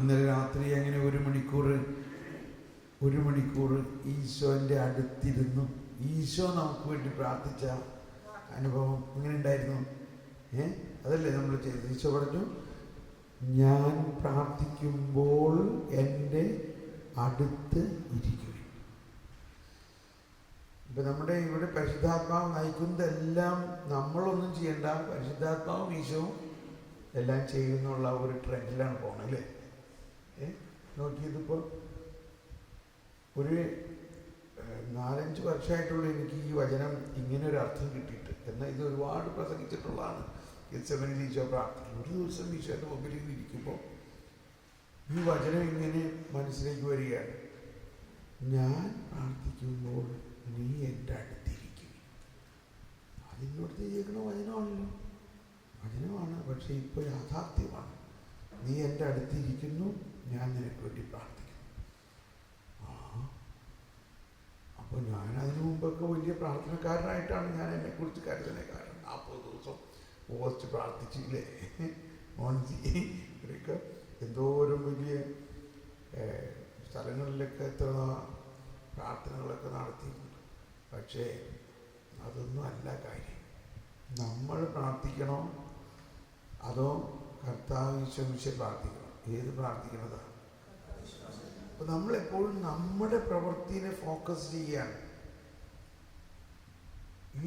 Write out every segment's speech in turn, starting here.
ഇന്നലെ രാത്രി അങ്ങനെ ഒരു മണിക്കൂർ ഈശോൻ്റെ അടുത്തിരുന്നു. ഈശോ നമുക്ക് വേണ്ടി പ്രാർത്ഥിച്ച അനുഭവം എങ്ങനെ ഉണ്ടായിരുന്നു? അതല്ലേ നമ്മൾ ചെയ്തത്? ഈശോ പറഞ്ഞു, ഞാൻ പ്രാർത്ഥിക്കുമ്പോൾ എൻ്റെ അടുത്ത് ഇരിക്കും. ഇപ്പം നമ്മുടെ ഇവിടെ പരിശുദ്ധാത്മാവ് നയിക്കുന്നതെല്ലാം നമ്മളൊന്നും ചെയ്യണ്ട, പരിശുദ്ധാത്മാവും ഈശോവും എല്ലാം ചെയ്യുന്നുള്ള ഒരു ട്രെൻഡിലാണ് പോകണം അല്ലേ? നോക്കിയതിപ്പോൾ ഒരു 4-5 വർഷമായിട്ടുള്ള എനിക്ക് ഈ വചനം ഇങ്ങനെ ഒരു അർത്ഥം കിട്ടിയിട്ട്. എന്നാൽ ഇത് ഒരുപാട് പ്രസംഗിച്ചിട്ടുള്ളതാണ്. ഗെത്സമനിൽ ഈശോ പ്രാർത്ഥിക്കും. ഒരു ദിവസം ഈശോയുടെ മുമ്പിൽ ഇരിക്കുമ്പോൾ ഈ വചനം ഇങ്ങനെ മനസ്സിലേക്ക് വരികയാണ്. ഞാൻ പ്രാർത്ഥിക്കുമ്പോൾ നീ എൻ്റെ അടുത്തിരിക്കും. അതിനോട് ചെയ്യണ വചനമാണ്, പക്ഷെ ഇപ്പോൾ യാഥാർത്ഥ്യമാണ്. നീ എൻ്റെ അടുത്തിരിക്കുന്നു, ഞാൻ നിനക്ക് വേണ്ടി പ്രാർത്ഥിക്കുന്നു. അപ്പോൾ ഞാൻ അതിനു മുമ്പൊക്കെ വലിയ പ്രാർത്ഥനക്കാരനായിട്ടാണ് ഞാൻ എന്നെക്കുറിച്ച് കരുതുന്നത്. കാരണം 40 ദിവസം പോസ്റ്റ് പ്രാർത്ഥിച്ചില്ലേ മോൻജി? ഇവരൊക്കെ എന്തോരം വലിയ സ്ഥലങ്ങളിലൊക്കെ എത്ര പ്രാർത്ഥനകളൊക്കെ നടത്തിയിട്ടുണ്ട്. പക്ഷേ അതൊന്നും അല്ല കാര്യം. നമ്മൾ പ്രാർത്ഥിക്കണോ അതോ കർത്താവ് ഈശോമിശിഹായെ പ്രാർത്ഥിക്കണോ? ഏത് പ്രാർത്ഥിക്കണതാണ്? അപ്പോൾ നമ്മളെപ്പോഴും നമ്മുടെ പ്രവൃത്തിനെ ഫോക്കസ് ചെയ്യാണ്.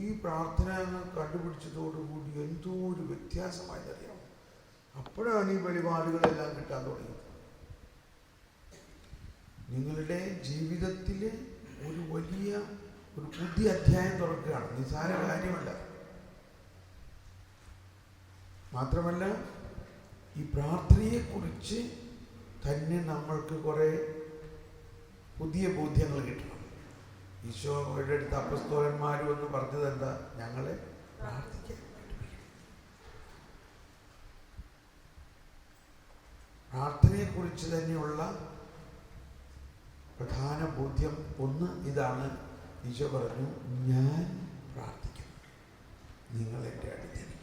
ഈ പ്രാർത്ഥന കണ്ടുപിടിച്ചതോടുകൂടി എന്തോ ഒരു വ്യത്യാസമായതറിയാം. അപ്പോഴാണ് ഈ വെളിപാടുകളെല്ലാം കിട്ടാൻ തുടങ്ങിയത്. നിങ്ങളുടെ ജീവിതത്തിൽ ഒരു പുതിയ അധ്യായം തുറക്കുകയാണ്. നിസ്സാര കാര്യമല്ല. മാത്രമല്ല, ഈ പ്രാർത്ഥനയെക്കുറിച്ച് തന്നെ നമ്മൾക്ക് കുറേ പുതിയ ബോധ്യങ്ങൾ കിട്ടണം. ഈശോയുടെ അടുത്ത് അപ്പസ്തോലന്മാർ വന്ന് പറഞ്ഞത് എന്താ? ഞങ്ങളെ പ്രാർത്ഥിക്കാൻ. പ്രാർത്ഥനയെക്കുറിച്ച് തന്നെയുള്ള പ്രധാന ബോധ്യം ഒന്ന് ഇതാണ്. ഈശോ പറഞ്ഞു, ഞാൻ പ്രാർത്ഥിക്കുന്നു, നിങ്ങൾ എൻ്റെ അടുത്തിരിക്കുക.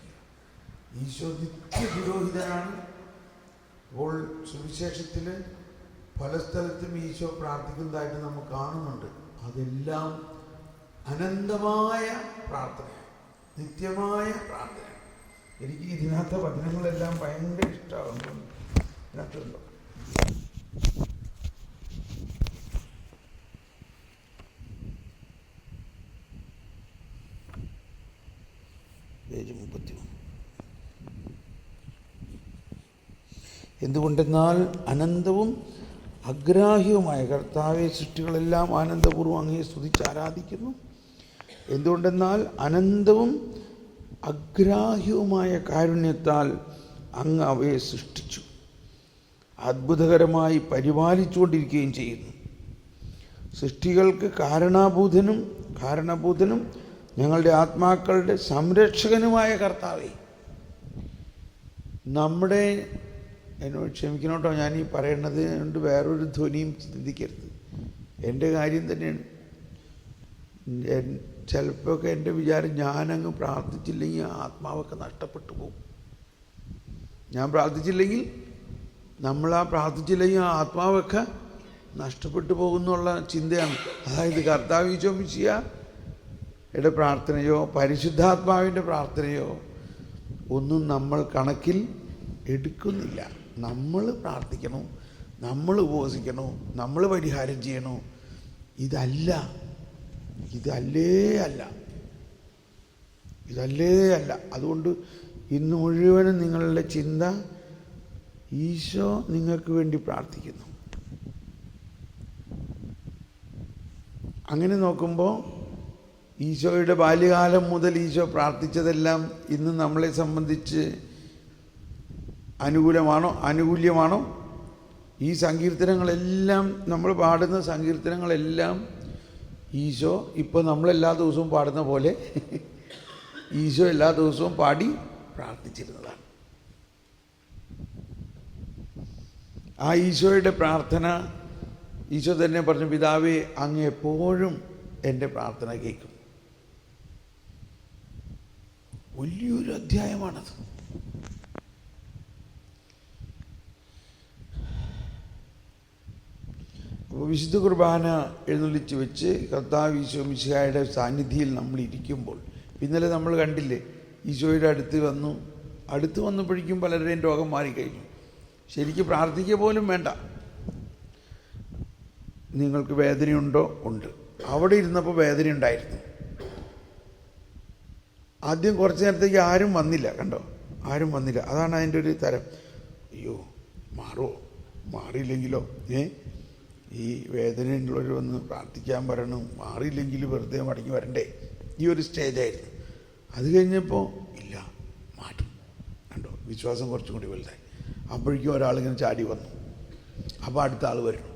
ഈശോ നിത്യപുരോഹിതനാണ്. അപ്പോൾ സുവിശേഷത്തിൽ പല സ്ഥലത്തും ഈശോ പ്രാർത്ഥിക്കുന്നതായിട്ട് നമ്മൾ കാണുന്നുണ്ട്. അതെല്ലാം അനന്തമായ പ്രാർത്ഥന, നിത്യമായ പ്രാർത്ഥന. എനിക്ക് ഇതിനകത്തെ വചനങ്ങളെല്ലാം ഭയങ്കര ഇഷ്ടമാകുന്നു. ഇതിനകത്തുണ്ടോ? പേജ് 31. എന്തുകൊണ്ടെന്നാൽ അനന്തവും അഗ്രാഹ്യവുമായ കർത്താവെ, സൃഷ്ടികളെല്ലാം ആനന്ദപൂർവ്വം അങ്ങയെ സ്തുതിച്ച് ആരാധിക്കുന്നു. എന്തുകൊണ്ടെന്നാൽ അനന്തവും അഗ്രാഹ്യവുമായ കാരുണ്യത്താൽ അങ്ങ് അവയെ സൃഷ്ടിച്ചു, അത്ഭുതകരമായി പരിപാലിച്ചുകൊണ്ടിരിക്കുകയും ചെയ്യുന്നു. സൃഷ്ടികൾക്ക് കാരണഭൂതനും ഞങ്ങളുടെ ആത്മാക്കളുടെ സംരക്ഷകനുമായ കർത്താവേ, നമ്മുടെ എന്നോട് ക്ഷമിക്കണം കേട്ടോ, ഞാൻ ഈ പറയണത് കൊണ്ട് വേറൊരു ധ്വനിയും ചിന്തിക്കരുത്. എൻ്റെ കാര്യം തന്നെയാണ്. ചിലപ്പോഴൊക്കെ എൻ്റെ വിചാരം, ഞാനങ്ങ് പ്രാർത്ഥിച്ചില്ലെങ്കിൽ ആത്മാവൊക്കെ നഷ്ടപ്പെട്ടു പോകും. ഞാൻ പ്രാർത്ഥിച്ചില്ലെങ്കിൽ, പ്രാർത്ഥിച്ചില്ലെങ്കിൽ ആത്മാവൊക്കെ നഷ്ടപ്പെട്ടു പോകുന്നുള്ള ചിന്തയാണ്. അതായത് കർത്താവ് ഈശോ മിശിഹായുടെ പ്രാർത്ഥനയോ പരിശുദ്ധാത്മാവിൻ്റെ പ്രാർത്ഥനയോ ഒന്നും നമ്മൾ കണക്കിൽ എടുക്കുന്നില്ല. നമ്മൾ പ്രാർത്ഥിക്കണോ, നമ്മൾ ഉപവസിക്കണോ, നമ്മൾ പരിഹാരം ചെയ്യണോ? ഇതല്ലേ അല്ല. അതുകൊണ്ട് ഇന്ന് മുഴുവനും നിങ്ങളുടെ ചിന്ത, ഈശോ നിങ്ങൾക്ക് വേണ്ടി പ്രാർത്ഥിക്കുന്നു. അങ്ങനെ നോക്കുമ്പോൾ ഈശോയുടെ ബാല്യകാലം മുതൽ ഈശോ പ്രാർത്ഥിച്ചതെല്ലാം ഇന്ന് നമ്മളെ സംബന്ധിച്ച് അനുകൂല്യമാണോ? ഈ സങ്കീർത്തനങ്ങളെല്ലാം, നമ്മൾ പാടുന്ന സങ്കീർത്തനങ്ങളെല്ലാം ഈശോ ഇപ്പോൾ നമ്മളെല്ലാ ദിവസവും പാടുന്ന പോലെ ഈശോ എല്ലാ ദിവസവും പാടി പ്രാർത്ഥിച്ചിരുന്നതാണ്. ആ ഈശോയുടെ പ്രാർത്ഥന ഈശോ തന്നെ പറഞ്ഞു, പിതാവേ, അങ്ങ് എപ്പോഴും എൻ്റെ പ്രാർത്ഥന കേൾക്കും. വലിയൊരു അധ്യായമാണത്. അപ്പോൾ വിശുദ്ധ കുർബാന എഴുന്നള്ളിച്ച് വെച്ച് കർത്താവ് ഈശോ മിശിഹായുടെ സാന്നിധ്യത്തിൽ നമ്മൾ ഇരിക്കുമ്പോൾ, ഇന്നലെ നമ്മൾ കണ്ടില്ലേ, ഈശോയുടെ അടുത്ത് വന്നപ്പോഴേക്കും പലരുടെയും രോഗം മാറിക്കഴിഞ്ഞു. ശരിക്കും പ്രാർത്ഥിക്കുക പോലും വേണ്ട. നിങ്ങൾക്ക് വേദനയുണ്ടോ? ഉണ്ട്. അവിടെ ഇരുന്നപ്പോൾ വേദന ഉണ്ടായിരുന്നു. ആദ്യം കുറച്ച് നേരത്തേക്ക് ആരും വന്നില്ല, കണ്ടോ, ആരും വന്നില്ല. അതാണ് അതിൻ്റെ ഒരു തരം. അയ്യോ, മാറുമോ? മാറിയില്ലെങ്കിലോ? ഈ വേദനയുള്ളവർ വന്ന് പ്രാർത്ഥിക്കാൻ പറയണം, മാറിയില്ലെങ്കിൽ വെറുതെ മടങ്ങി വരണ്ടേ? ഈ ഒരു സ്റ്റേജായിരുന്നു. അത് കഴിഞ്ഞപ്പോൾ ഇല്ല, മാറ്റും. കണ്ടോ, വിശ്വാസം കുറച്ചും കൂടി വലുതായി. അപ്പോഴേക്കും ഒരാളിങ്ങനെ ചാടി വന്നു. അപ്പോൾ അടുത്ത ആൾ വരണം.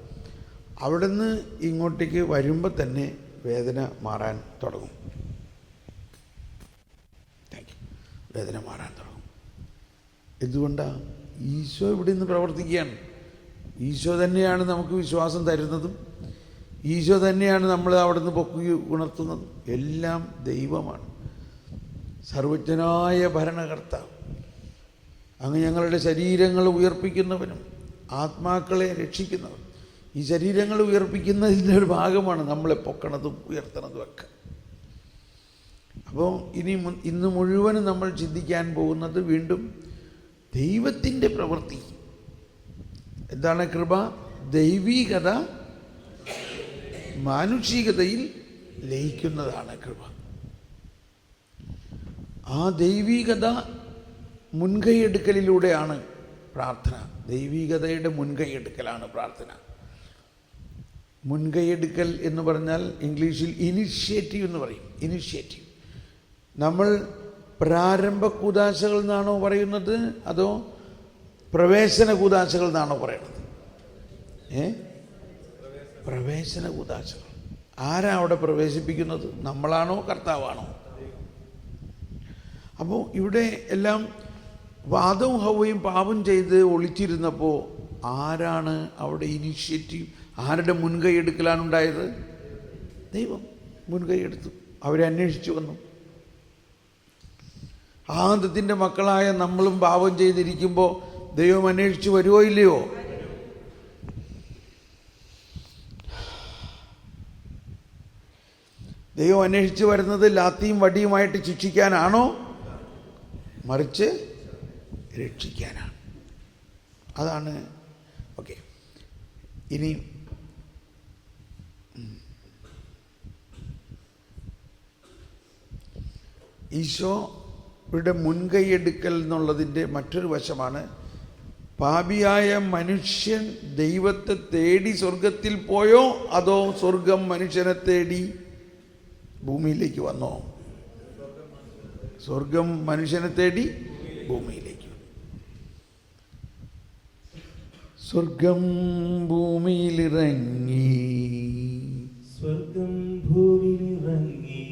അവിടെ നിന്ന് ഇങ്ങോട്ടേക്ക് വരുമ്പോൾ തന്നെ വേദന മാറാൻ തുടങ്ങും. വേദന മാറാൻ തുടങ്ങും. എന്തുകൊണ്ടാണ്? ഈശോ ഇവിടെ നിന്ന് പ്രവർത്തിക്കുകയാണ്. ഈശോ തന്നെയാണ് നമുക്ക് വിശ്വാസം തരുന്നതും, ഈശോ തന്നെയാണ് നമ്മൾ അവിടെ നിന്ന് പൊക്കി ഉണർത്തുന്നതും. എല്ലാം ദൈവമാണ്, സർവജ്ഞനായ ഭരണകർത്താവ്. അങ്ങ് ഞങ്ങളുടെ ശരീരങ്ങൾ ഉയർപ്പിക്കുന്നവനും ആത്മാക്കളെ രക്ഷിക്കുന്നവനും. ഈ ശരീരങ്ങൾ ഉയർപ്പിക്കുന്നതിൻ്റെ ഒരു ഭാഗമാണ് നമ്മളെ പൊക്കണതും ഉയർത്തണതും ഒക്കെ. അപ്പോൾ ഇന്ന് മുഴുവനും നമ്മൾ ചിന്തിക്കാൻ പോകുന്നത് വീണ്ടും ദൈവത്തിൻ്റെ പ്രവൃത്തി. എന്താണ് കൃപ? ദൈവീകത മാനുഷികതയിൽ ലയിക്കുന്നതാണ് കൃപ. ആ ദൈവീകത മുൻകൈയെടുക്കലിലൂടെയാണ് പ്രാർത്ഥന. ദൈവീകതയുടെ മുൻകൈയെടുക്കലാണ് പ്രാർത്ഥന. മുൻകൈയെടുക്കൽ എന്ന് പറഞ്ഞാൽ ഇംഗ്ലീഷിൽ ഇനിഷ്യേറ്റീവ് എന്ന് പറയും. ഇനിഷ്യേറ്റീവ്. നമ്മൾ പ്രാരംഭ കൂദാശകൾ എന്നാണോ പറയുന്നത്, അതോ പ്രവേശന കൂദാശകൾ എന്നാണോ പറയുന്നത്? പ്രവേശന കൂദാശകൾ. ആരാ അവിടെ പ്രവേശിപ്പിക്കുന്നത്? നമ്മളാണോ കർത്താവാണോ? അപ്പോൾ ഇവിടെ എല്ലാം ആദവും ഹവ്വയും പാപം ചെയ്ത് ഒളിച്ചിരുന്നപ്പോൾ ആരാണ് അവിടെ ഇനിഷ്യേറ്റീവ്? ആരുടെ മുൻകൈ എടുക്കലാണ് ഉണ്ടായത്? ദൈവം മുൻകൈ എടുത്തു. അവരെ അന്വേഷിച്ചു വന്നു. ആദത്തിൻ്റെ മക്കളായ നമ്മളും പാപം ചെയ്തിരിക്കുമ്പോൾ ദൈവം അന്വേഷിച്ചു വരുമോ ഇല്ലയോ? ദൈവം അന്വേഷിച്ച് വരുന്നത് ലാത്തിയും വടിയുമായിട്ട് ശിക്ഷിക്കാനാണോ? മറിച്ച് രക്ഷിക്കാനാണ്. അതാണ്. ഓക്കെ, ഇനി ഈശോയുടെ മുൻകൈയെടുക്കൽ എന്നുള്ളതിൻ്റെ മറ്റൊരു വശമാണ്, പാപിയായ മനുഷ്യൻ ദൈവത്തെ തേടി സ്വർഗത്തിൽ പോയോ, അതോ സ്വർഗം മനുഷ്യനെ തേടി ഭൂമിയിലേക്ക് വന്നോ? സ്വർഗം മനുഷ്യനെ തേടി ഭൂമിയിലേക്ക്. സ്വർഗം ഭൂമിയിലിറങ്ങി, സ്വർഗം ഭൂമിയിലിറങ്ങി,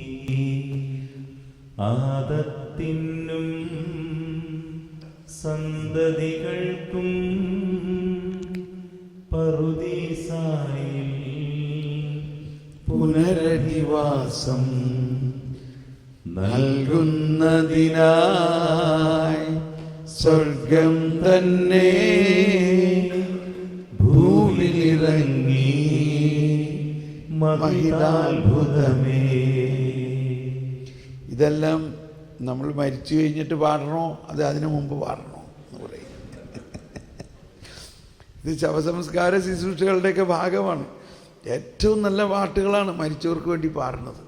ആദത്തിനും സന്തതികൾക്കും പറുദീസായിൽ പുനരധിവാസം നൽകുന്നതിനായി സ്വർഗം തന്നെ ഭൂമിയിലിറങ്ങി. മഹിതാത്ഭുതമേ. ഇതെല്ലാം നമ്മൾ മരിച്ചു കഴിഞ്ഞിട്ട് പാടണോ, അത് അതിനു മുമ്പ് പാടണോ എന്ന് പറയും. ഇത് ശവസംസ്കാര ശുശ്രൂഷകളുടെയൊക്കെ ഭാഗമാണ്. ഏറ്റവും നല്ല പാട്ടുകളാണ് മരിച്ചവർക്ക് വേണ്ടി പാടുന്നത്.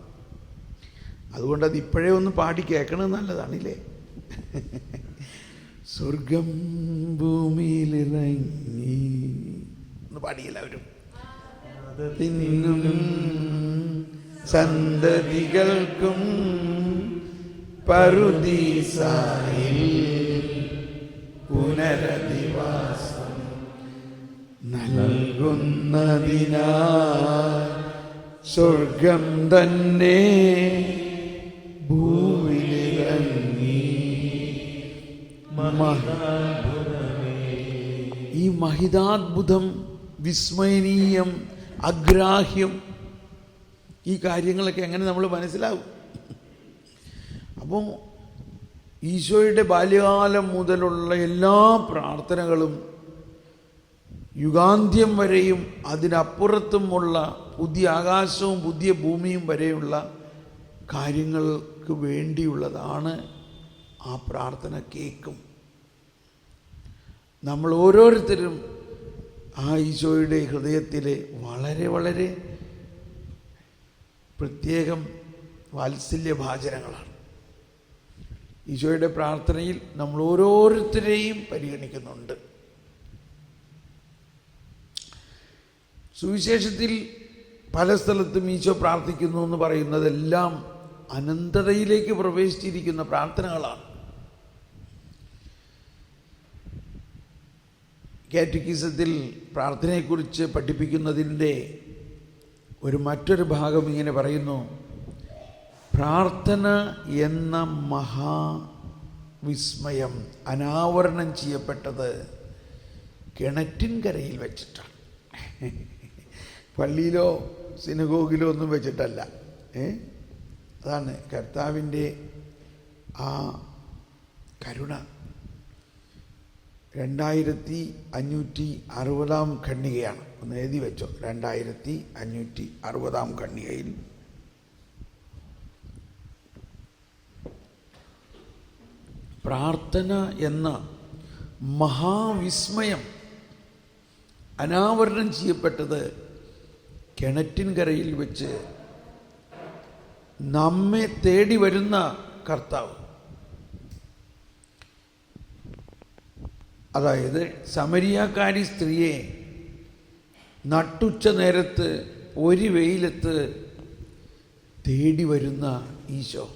അതുകൊണ്ട് അത് ഇപ്പോഴേ ഒന്ന് പാടി കേൾക്കണത് നല്ലതാണില്ലേ? സ്വർഗം ഭൂമിയിലിറങ്ങി ഒന്ന് പാടിയെല്ലാവരും. തിന്നും സന്തതികൾക്കും പറുദീസായിൽ പുനരധിവാസം നൽകുന്നതിനായി സ്വർഗം തന്നെ ഭൂമിയിലിറങ്ങി. ഈ മഹിതാത്ഭുതം, വിസ്മയനീയം, അഗ്രാഹ്യം, ഈ കാര്യങ്ങളൊക്കെ എങ്ങനെ നമ്മൾ മനസ്സിലാവും? അപ്പോൾ ഈശോയുടെ ബാല്യകാലം മുതലുള്ള എല്ലാ പ്രാർത്ഥനകളും യുഗാന്ത്യം വരെയും അതിനപ്പുറത്തുമുള്ള പുതിയ ആകാശവും പുതിയ ഭൂമിയും വരെയുള്ള കാര്യങ്ങൾക്ക് വേണ്ടിയുള്ളതാണ് ആ പ്രാർത്ഥന. കേൾക്കും. നമ്മൾ ഓരോരുത്തരും ആ ഈശോയുടെ ഹൃദയത്തിലെ വളരെ വളരെ പ്രത്യേകം വാത്സല്യഭാചനങ്ങളാണ്. ഈശോയുടെ പ്രാർത്ഥനയിൽ നമ്മൾ ഓരോരുത്തരെയും പരിഗണിക്കുന്നുണ്ട്. സുവിശേഷത്തിൽ പല സ്ഥലത്തും ഈശോ പ്രാർത്ഥിക്കുന്നു എന്ന് പറയുന്നതെല്ലാം അനന്തതയിലേക്ക് പ്രവേശിച്ചിരിക്കുന്ന പ്രാർത്ഥനകളാണ്. കാറ്റക്കിസത്തിൽ പ്രാർത്ഥനയെക്കുറിച്ച് പഠിപ്പിക്കുന്നതിൻ്റെ മറ്റൊരു ഭാഗം ഇങ്ങനെ പറയുന്നു: പ്രാർത്ഥന എന്ന മഹാവിസ്മയം അനാവരണം ചെയ്യപ്പെട്ടത് കിണറ്റിൻകരയിൽ വെച്ചിട്ടാണ്. പള്ളിയിലോ സിനഗോഗിലോ ഒന്നും വെച്ചിട്ടല്ല. അതാണ് കർത്താവിൻ്റെ ആ കരുണ. 2560 ഖണ്ഡികയാണ്. ഒന്ന് എഴുതി വെച്ചോ. 2560 ഖണ്ഡികയിൽ പ്രാർത്ഥന എന്ന മഹാവിസ്മയം അനാവരണം ചെയ്യപ്പെട്ടത് കിണറ്റിൻകരയിൽ വെച്ച് നമ്മെ തേടി വരുന്ന കർത്താവ്, അതായത് സമരിയാക്കാരി സ്ത്രീയെ നട്ടുച്ച നേരത്ത് ഒരു വെയിലത്ത് തേടി വരുന്ന ഈശോ.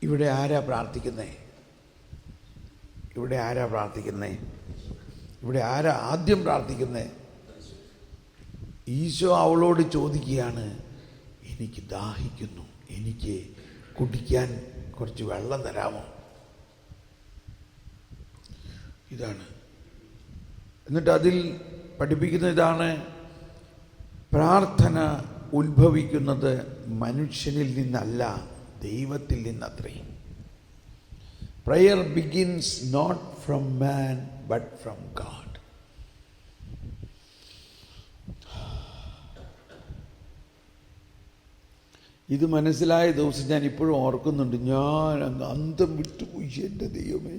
ഇവിടെ ആരാ പ്രാർത്ഥിക്കുന്നേ? ഇവിടെ ആരാ ആദ്യം പ്രാർത്ഥിക്കുന്നേ? ഈശോ അവളോട് ചോദിക്കുകയാണ്, എനിക്ക് ദാഹിക്കുന്നു, എനിക്ക് കുടിക്കാൻ കുറച്ച് വെള്ളം തരാമോ? ഇതാണ്. എന്നിട്ട് അതിൽ പഠിപ്പിക്കുന്ന ഇതാണ്: പ്രാർത്ഥന ഉത്ഭവിക്കുന്നത് മനുഷ്യനിൽ നിന്നല്ല, ദൈവത്തിൽ നിന്നത്രേ. Prayer begins not from man but from God. ഇത് മനസ്സിലായ ദിവസം ഞാൻ ഇപ്പോഴും ഓർക്കുന്നുണ്ട്. ഞാൻ അങ്ങ് അന്തം വിട്ടുപോയി. എൻ്റെ ദൈവമേ,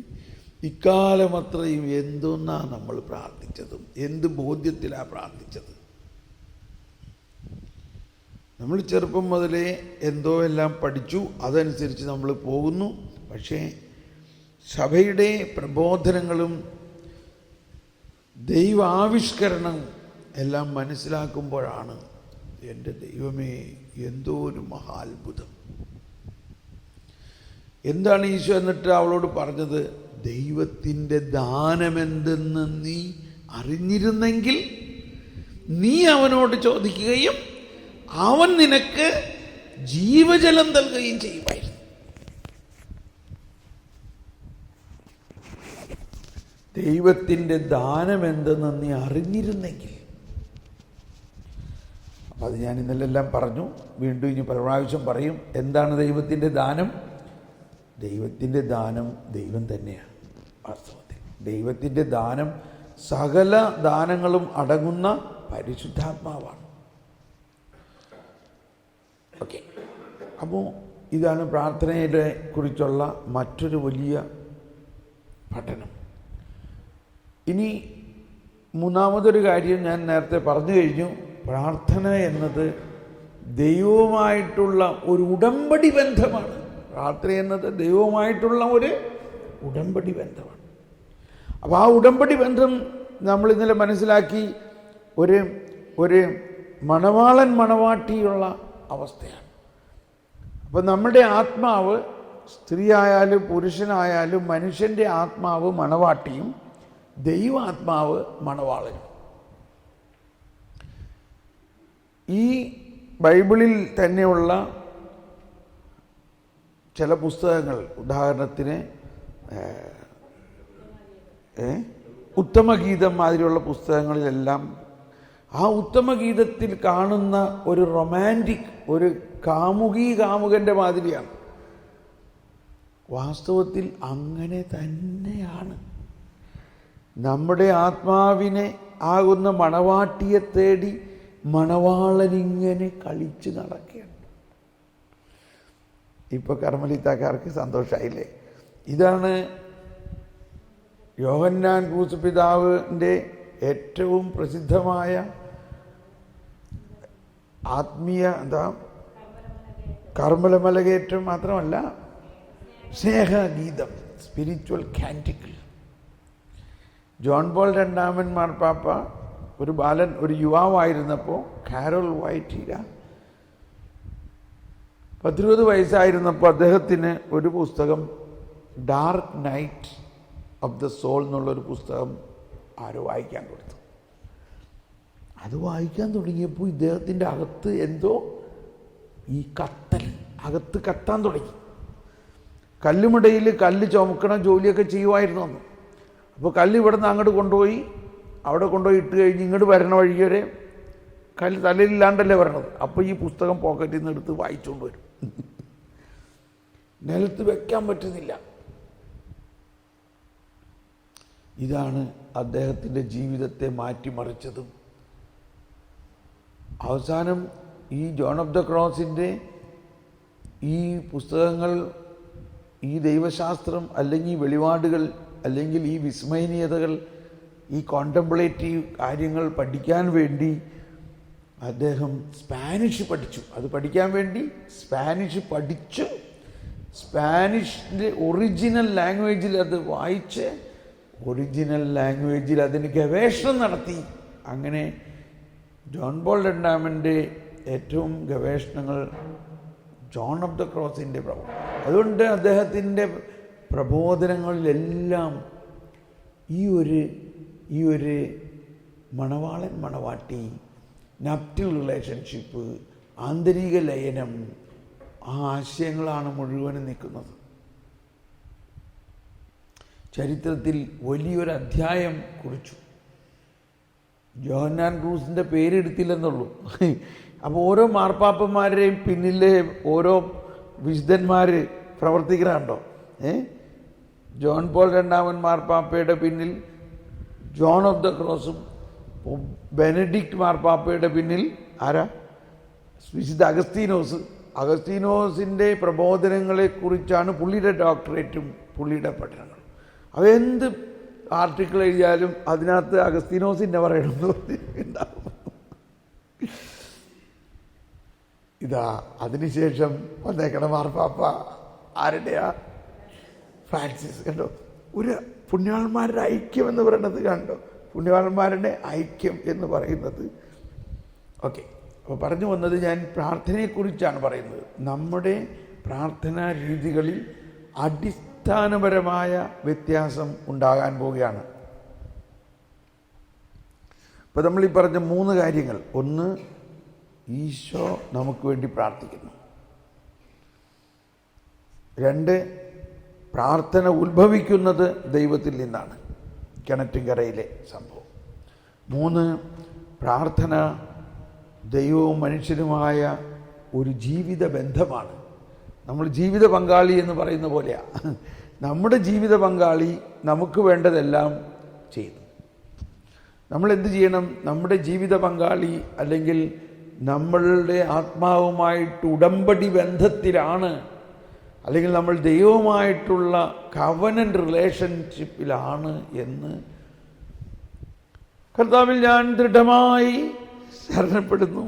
ഇക്കാലം അത്രയും എന്തൊന്നാ നമ്മൾ പ്രാർത്ഥിച്ചതും, എന്ത് ബോധ്യത്തിലാണ് പ്രാർത്ഥിച്ചത്. നമ്മൾ ചെറുപ്പം മുതലേ എന്തോ എല്ലാം പഠിച്ചു, അതനുസരിച്ച് നമ്മൾ പോകുന്നു. പക്ഷേ സഭയുടെ പ്രബോധനങ്ങളും ദൈവാവിഷ്കരണം എല്ലാം മനസ്സിലാക്കുമ്പോഴാണ് എൻ്റെ ദൈവമേ, എന്തോ ഒരു മഹാത്ഭുതം. എന്താണ് ഈശോ എന്നിട്ട് അവളോട് പറഞ്ഞത്? ദൈവത്തിൻ്റെ ദാനമെന്തെന്ന് നീ അറിഞ്ഞിരുന്നെങ്കിൽ നീ അവനോട് ചോദിക്കുകയും അവൻ നിനക്ക് ജീവജലം നൽകുകയും ചെയ്യുമായിരുന്നു. ദൈവത്തിൻ്റെ ദാനമെന്തെന്ന് നീ അറിഞ്ഞിരുന്നെങ്കിൽ. അപ്പം അത് ഞാൻ ഇന്നലെല്ലാം പറഞ്ഞു, വീണ്ടും ഇനി പല പ്രാവശ്യം പറയും. എന്താണ് ദൈവത്തിൻ്റെ ദാനം? ദൈവത്തിൻ്റെ ദാനം ദൈവം തന്നെയാണ്. വാസ്തവത്തിൽ ദൈവത്തിൻ്റെ ദാനം സകല ദാനങ്ങളും അടങ്ങുന്ന പരിശുദ്ധാത്മാവാണ്. ഓക്കെ, അപ്പോൾ ഇതാണ് പ്രാർത്ഥനയെ കുറിച്ചുള്ള മറ്റൊരു വലിയ പഠനം. ഇനി മൂന്നാമതൊരു കാര്യം ഞാൻ നേരത്തെ പറഞ്ഞു കഴിഞ്ഞു. പ്രാർത്ഥന എന്നത് ദൈവവുമായിട്ടുള്ള ഒരു ഉടമ്പടി ബന്ധമാണ്. പ്രാർത്ഥന എന്നത് ദൈവവുമായിട്ടുള്ള ഒരു ഉടമ്പടി ബന്ധമാണ്. അപ്പോൾ ആ ഉടമ്പടി ബന്ധം നമ്മൾ ഇന്നലെ മനസ്സിലാക്കി. ഒരു മണവാളൻ മണവാട്ടിയുള്ള അവസ്ഥയാണ്. അപ്പം നമ്മുടെ ആത്മാവ്, സ്ത്രീ ആയാലും പുരുഷനായാലും, മനുഷ്യൻ്റെ ആത്മാവ് മണവാട്ടിയും ദൈവാത്മാവ് മണവാളനും. ഈ ബൈബിളിൽ തന്നെയുള്ള ചില പുസ്തകങ്ങൾ, ഉദാഹരണത്തിന് ഉത്തമഗീതം മാതിരിയുള്ള പുസ്തകങ്ങളിലെല്ലാം ആ ഉത്തമഗീതത്തിൽ കാണുന്ന ഒരു റൊമാൻറ്റിക്, ഒരു കാമുകൻ്റെ മാതിരിയാണ്. വാസ്തവത്തിൽ അങ്ങനെ തന്നെയാണ്. നമ്മുടെ ആത്മാവിനെ ആകുന്ന മണവാട്ടിയെ തേടി മണവാളനിങ്ങനെ കളിച്ച് നടക്കുകയാണ്. ഇപ്പൊ കർമ്മലിത്താക്കാർക്ക് സന്തോഷമായില്ലേ? ഇതാണ് യോഹന്നാൻ ക്രൂസ് പിതാവിൻ്റെ ഏറ്റവും പ്രസിദ്ധമായ ആത്മീയ കർമ്മലമലകേറ്റം മാത്രമല്ല, സ്നേഹഗീതം, സ്പിരിച്വൽ കാൻറ്റിക്കിൾ. ജോൺ പോൾ രണ്ടാമൻ മാർപ്പാപ്പ ഒരു യുവാവായിരുന്നപ്പോൾ, കാരോൾ വൈറ്റീര 10-20 വയസ്സായിരുന്നപ്പോൾ അദ്ദേഹത്തിന് ഒരു പുസ്തകം, dark night of the soul എന്നുള്ളൊരു പുസ്തകം ആരോ വായിക്കാൻ കൊടുത്തു. അത് വായിക്കാൻ തുടങ്ങിയപ്പോൾ ഇദ്ദേഹത്തിൻ്റെ അകത്ത് എന്തോ ഈ അകത്ത് കത്താൻ തുടങ്ങി. കല്ലുമിടയിൽ കല്ല് ചുമക്കണ ജോലിയൊക്കെ ചെയ്യുമായിരുന്നു അന്ന്. അപ്പോൾ കല്ല് ഇവിടെ നിന്ന് അങ്ങോട്ട് കൊണ്ടുപോയി അവിടെ കൊണ്ടുപോയി ഇട്ട് കഴിഞ്ഞ് ഇങ്ങോട്ട് വരണ വഴി വരെ കല്ല് തലയിലില്ലാണ്ടല്ലേ വരണത്. അപ്പോൾ ഈ പുസ്തകം പോക്കറ്റിൽ നിന്ന് എടുത്ത് വായിച്ചുകൊണ്ട് വരും. നിലത്ത് വെക്കാൻ പറ്റുന്നില്ല. ഇതാണ് അദ്ദേഹത്തിൻ്റെ ജീവിതത്തെ മാറ്റിമറിച്ചതും. അവസാനം ഈ ജോൺ ഓഫ് ദ ക്രോസിൻ്റെ ഈ പുസ്തകങ്ങൾ, ഈ ദൈവശാസ്ത്രം അല്ലെങ്കിൽ വെളിപാടുകൾ അല്ലെങ്കിൽ ഈ വിസ്മയനീയതകൾ, ഈ കോണ്ടംപ്ലേറ്റീവ് കാര്യങ്ങൾ പഠിക്കാൻ വേണ്ടി അദ്ദേഹം സ്പാനിഷ് പഠിച്ചു. അത് പഠിക്കാൻ വേണ്ടി സ്പാനിഷ് പഠിച്ചു, സ്പാനിഷിൻ്റെ ഒറിജിനൽ ലാംഗ്വേജിൽ അത് വായിച്ച് ഒറിജിനൽ ലാംഗ്വേജിൽ അതിന് ഗവേഷണം നടത്തി. അങ്ങനെ ജോൺ പോൾ രണ്ടാമൻ്റെ ഏറ്റവും ഗവേഷണങ്ങൾ ജോൺ ഓഫ് ദ ക്രോസിൻ്റെ അതുകൊണ്ട് അദ്ദേഹത്തിൻ്റെ പ്രബോധനങ്ങളിലെല്ലാം ഈ ഒരു മണവാളൻ മണവാട്ടി, നപ്റ്റിൽ റിലേഷൻഷിപ്പ്, ആന്തരിക ലയനം, ആ ആശയങ്ങളാണ് മുഴുവനും നിൽക്കുന്നത്. ചരിത്രത്തിൽ വലിയൊരു അധ്യായം കുറിച്ചു. യോഹന്നാൻ ക്രൂസിൻ്റെ പേരെടുത്തില്ലെന്നുള്ളൂ. അപ്പോൾ ഓരോ മാർപ്പാപ്പന്മാരുടെയും പിന്നിലെ ഓരോ വിശുദ്ധന്മാർ പ്രവർത്തിക്കണുണ്ടോ? ജോൺ പോൾ രണ്ടാമൻ മാർപ്പാപ്പയുടെ പിന്നിൽ ജോൺ ഓഫ് ദ ക്രോസും, ബെനഡിക്റ്റ് മാർപ്പാപ്പയുടെ പിന്നിൽ ആരാ? വിശുദ്ധ അഗസ്തീനോസിൻ്റെ പ്രബോധനങ്ങളെക്കുറിച്ചാണ് പുള്ളിയുടെ ഡോക്ടറേറ്റും പുള്ളിയുടെ പഠനങ്ങളും. അവയെന്ത് ആർട്ടിക്കിൾ എഴുതിയാലും അതിനകത്ത് അഗസ്തീനോസിൻ്റെ പറയണമെന്ന് ഉണ്ടാവും. ഇതാ അതിനുശേഷം വന്നേക്കണ മാർപ്പാപ്പ ആരുടെയാ? ഫ്രാൻസിസ്. കണ്ടോ, ഒരു പുണ്യാളന്മാരുടെ ഐക്യം എന്ന് പറയുന്നത് കണ്ടോ, പുണ്യാളന്മാരുടെ ഐക്യം എന്ന് പറയുന്നത്. ഓക്കെ, അപ്പോൾ പറഞ്ഞു വന്നത്, ഞാൻ പ്രാർത്ഥനയെക്കുറിച്ചാണ് പറയുന്നത്. നമ്മുടെ പ്രാർത്ഥനാ രീതികളിൽ അടിസ്ഥാനപരമായ വ്യത്യാസം ഉണ്ടാകാൻ പോവുകയാണ്. ഇപ്പോൾ നമ്മൾ ഈ പറഞ്ഞ 3 കാര്യങ്ങൾ. ഒന്ന്, ഈശോ നമുക്ക് വേണ്ടി പ്രാർത്ഥിക്കുന്നു. 2, പ്രാർത്ഥന ഉത്ഭവിക്കുന്നത് ദൈവത്തിൽ നിന്നാണ്, കിണറ്റുകരയിലെ സംഭവം. 3, പ്രാർത്ഥന ദൈവവും മനുഷ്യനുമായ ഒരു ജീവിത ബന്ധമാണ്. നമ്മൾ ജീവിത പങ്കാളി എന്ന് പറയുന്ന പോലെയാണ്. നമ്മുടെ ജീവിത പങ്കാളി നമുക്ക് വേണ്ടതെല്ലാം ചെയ്യുന്നു. നമ്മൾ എന്ത് ചെയ്യണം? നമ്മുടെ ജീവിത പങ്കാളി അല്ലെങ്കിൽ നമ്മളുടെ ആത്മാവുമായിട്ട് ഉടമ്പടി ബന്ധത്തിലാണ്, അല്ലെങ്കിൽ നമ്മൾ ദൈവവുമായിട്ടുള്ള കവനന്റ് റിലേഷൻഷിപ്പിലാണ് എന്ന് കർത്താവിൽ ഞാൻ ദൃഢമായി ശരണപ്പെടുന്നു.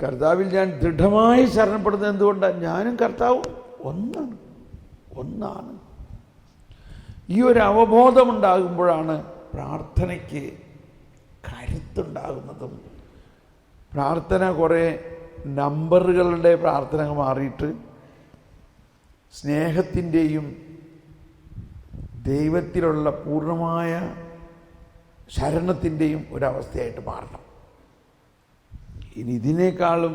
കർത്താവിൽ ഞാൻ ദൃഢമായി ശരണപ്പെടുന്നത് എന്തുകൊണ്ടാണ്? ഞാനും കർത്താവും ഒന്നാണ്. ഈ ഒരു അവബോധമുണ്ടാകുമ്പോഴാണ് പ്രാർത്ഥനയ്ക്ക് കരുത്തുണ്ടാകുന്നതും. പ്രാർത്ഥന കുറേ നമ്പറുകളുടെ പ്രാർത്ഥന മാറിയിട്ട് സ്നേഹത്തിൻ്റെയും ദൈവത്തിലുള്ള പൂർണ്ണമായ ശരണത്തിൻ്റെയും ഒരവസ്ഥയായിട്ട് മാറണം. ഇനി ഇതിനേക്കാളും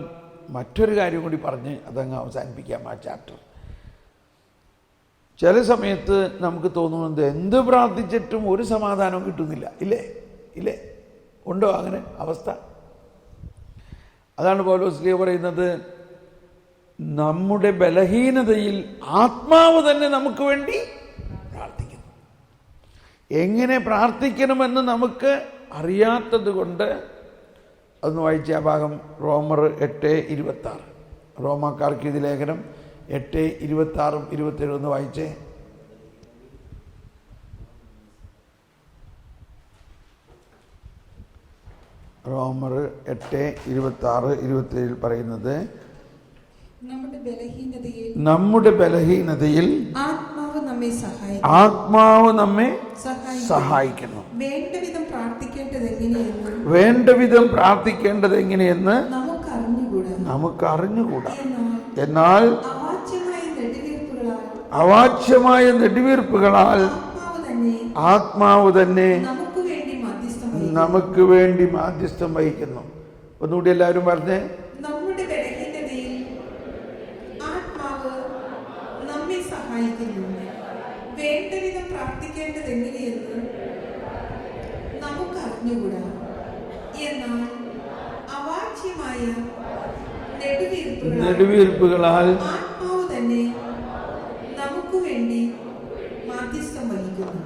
മറ്റൊരു കാര്യം കൂടി പറഞ്ഞ് അതങ്ങ് അവസാനിപ്പിക്കാം ആ ചാപ്റ്റർ. ചില സമയത്ത് നമുക്ക് തോന്നുന്നത് എന്ത് പ്രാർത്ഥിച്ചിട്ടും ഒരു സമാധാനവും കിട്ടുന്നില്ല. ഇല്ലേ? ഉണ്ടോ അങ്ങനെ അവസ്ഥ? അതാണ് പൗലോസ് പറയുന്നത്, നമ്മുടെ ബലഹീനതയിൽ ആത്മാവ് തന്നെ നമുക്ക് വേണ്ടി പ്രാർത്ഥിക്കുന്നു. എങ്ങനെ പ്രാർത്ഥിക്കണമെന്ന് നമുക്ക് അറിയാത്തത് കൊണ്ട് അതൊന്ന് വായിച്ച ആ ഭാഗം. റോമർ 8:26, റോമാക്കാർക്ക് ഇത് ലേഖനം 8:26, 27 ഒന്ന് വായിച്ചേ. റോമർ 8:26, 27 പറയുന്നത്, നമ്മുടെ ബലഹീനതയിൽ ആത്മാവ് നമ്മെ സഹായിക്കുന്നു. വേണ്ടവിധം പ്രാർത്ഥിക്കേണ്ടത് എങ്ങനെയെന്ന് നമുക്ക് അറിഞ്ഞുകൂടാ. എന്നാൽ അവാച്യമായ നെടുവീർപ്പുകളാൽ ആത്മാവ് തന്നെ നമുക്ക് വേണ്ടി മാധ്യസ്ഥം വഹിക്കുന്നു. ഒന്നുകൂടി എല്ലാവരും പറഞ്ഞേ. നമ്മുടെ ബലഹീനതയിൽ ആത്മാവ് നമ്മെ സഹായിക്കുന്നു. വേണ്ടവിധം പ്രാർത്ഥിക്കേണ്ടത് എങ്ങനെയെന്ന് നമുക്ക് അറിഞ്ഞുകൂടാ. എന്നാൽ അവാച്യമായ നെടുവീർപ്പുകളാൽ ആത്മാവ് തന്നെ നമുക്ക് വേണ്ടി മാധ്യസ്ഥം വഹിക്കുന്നു.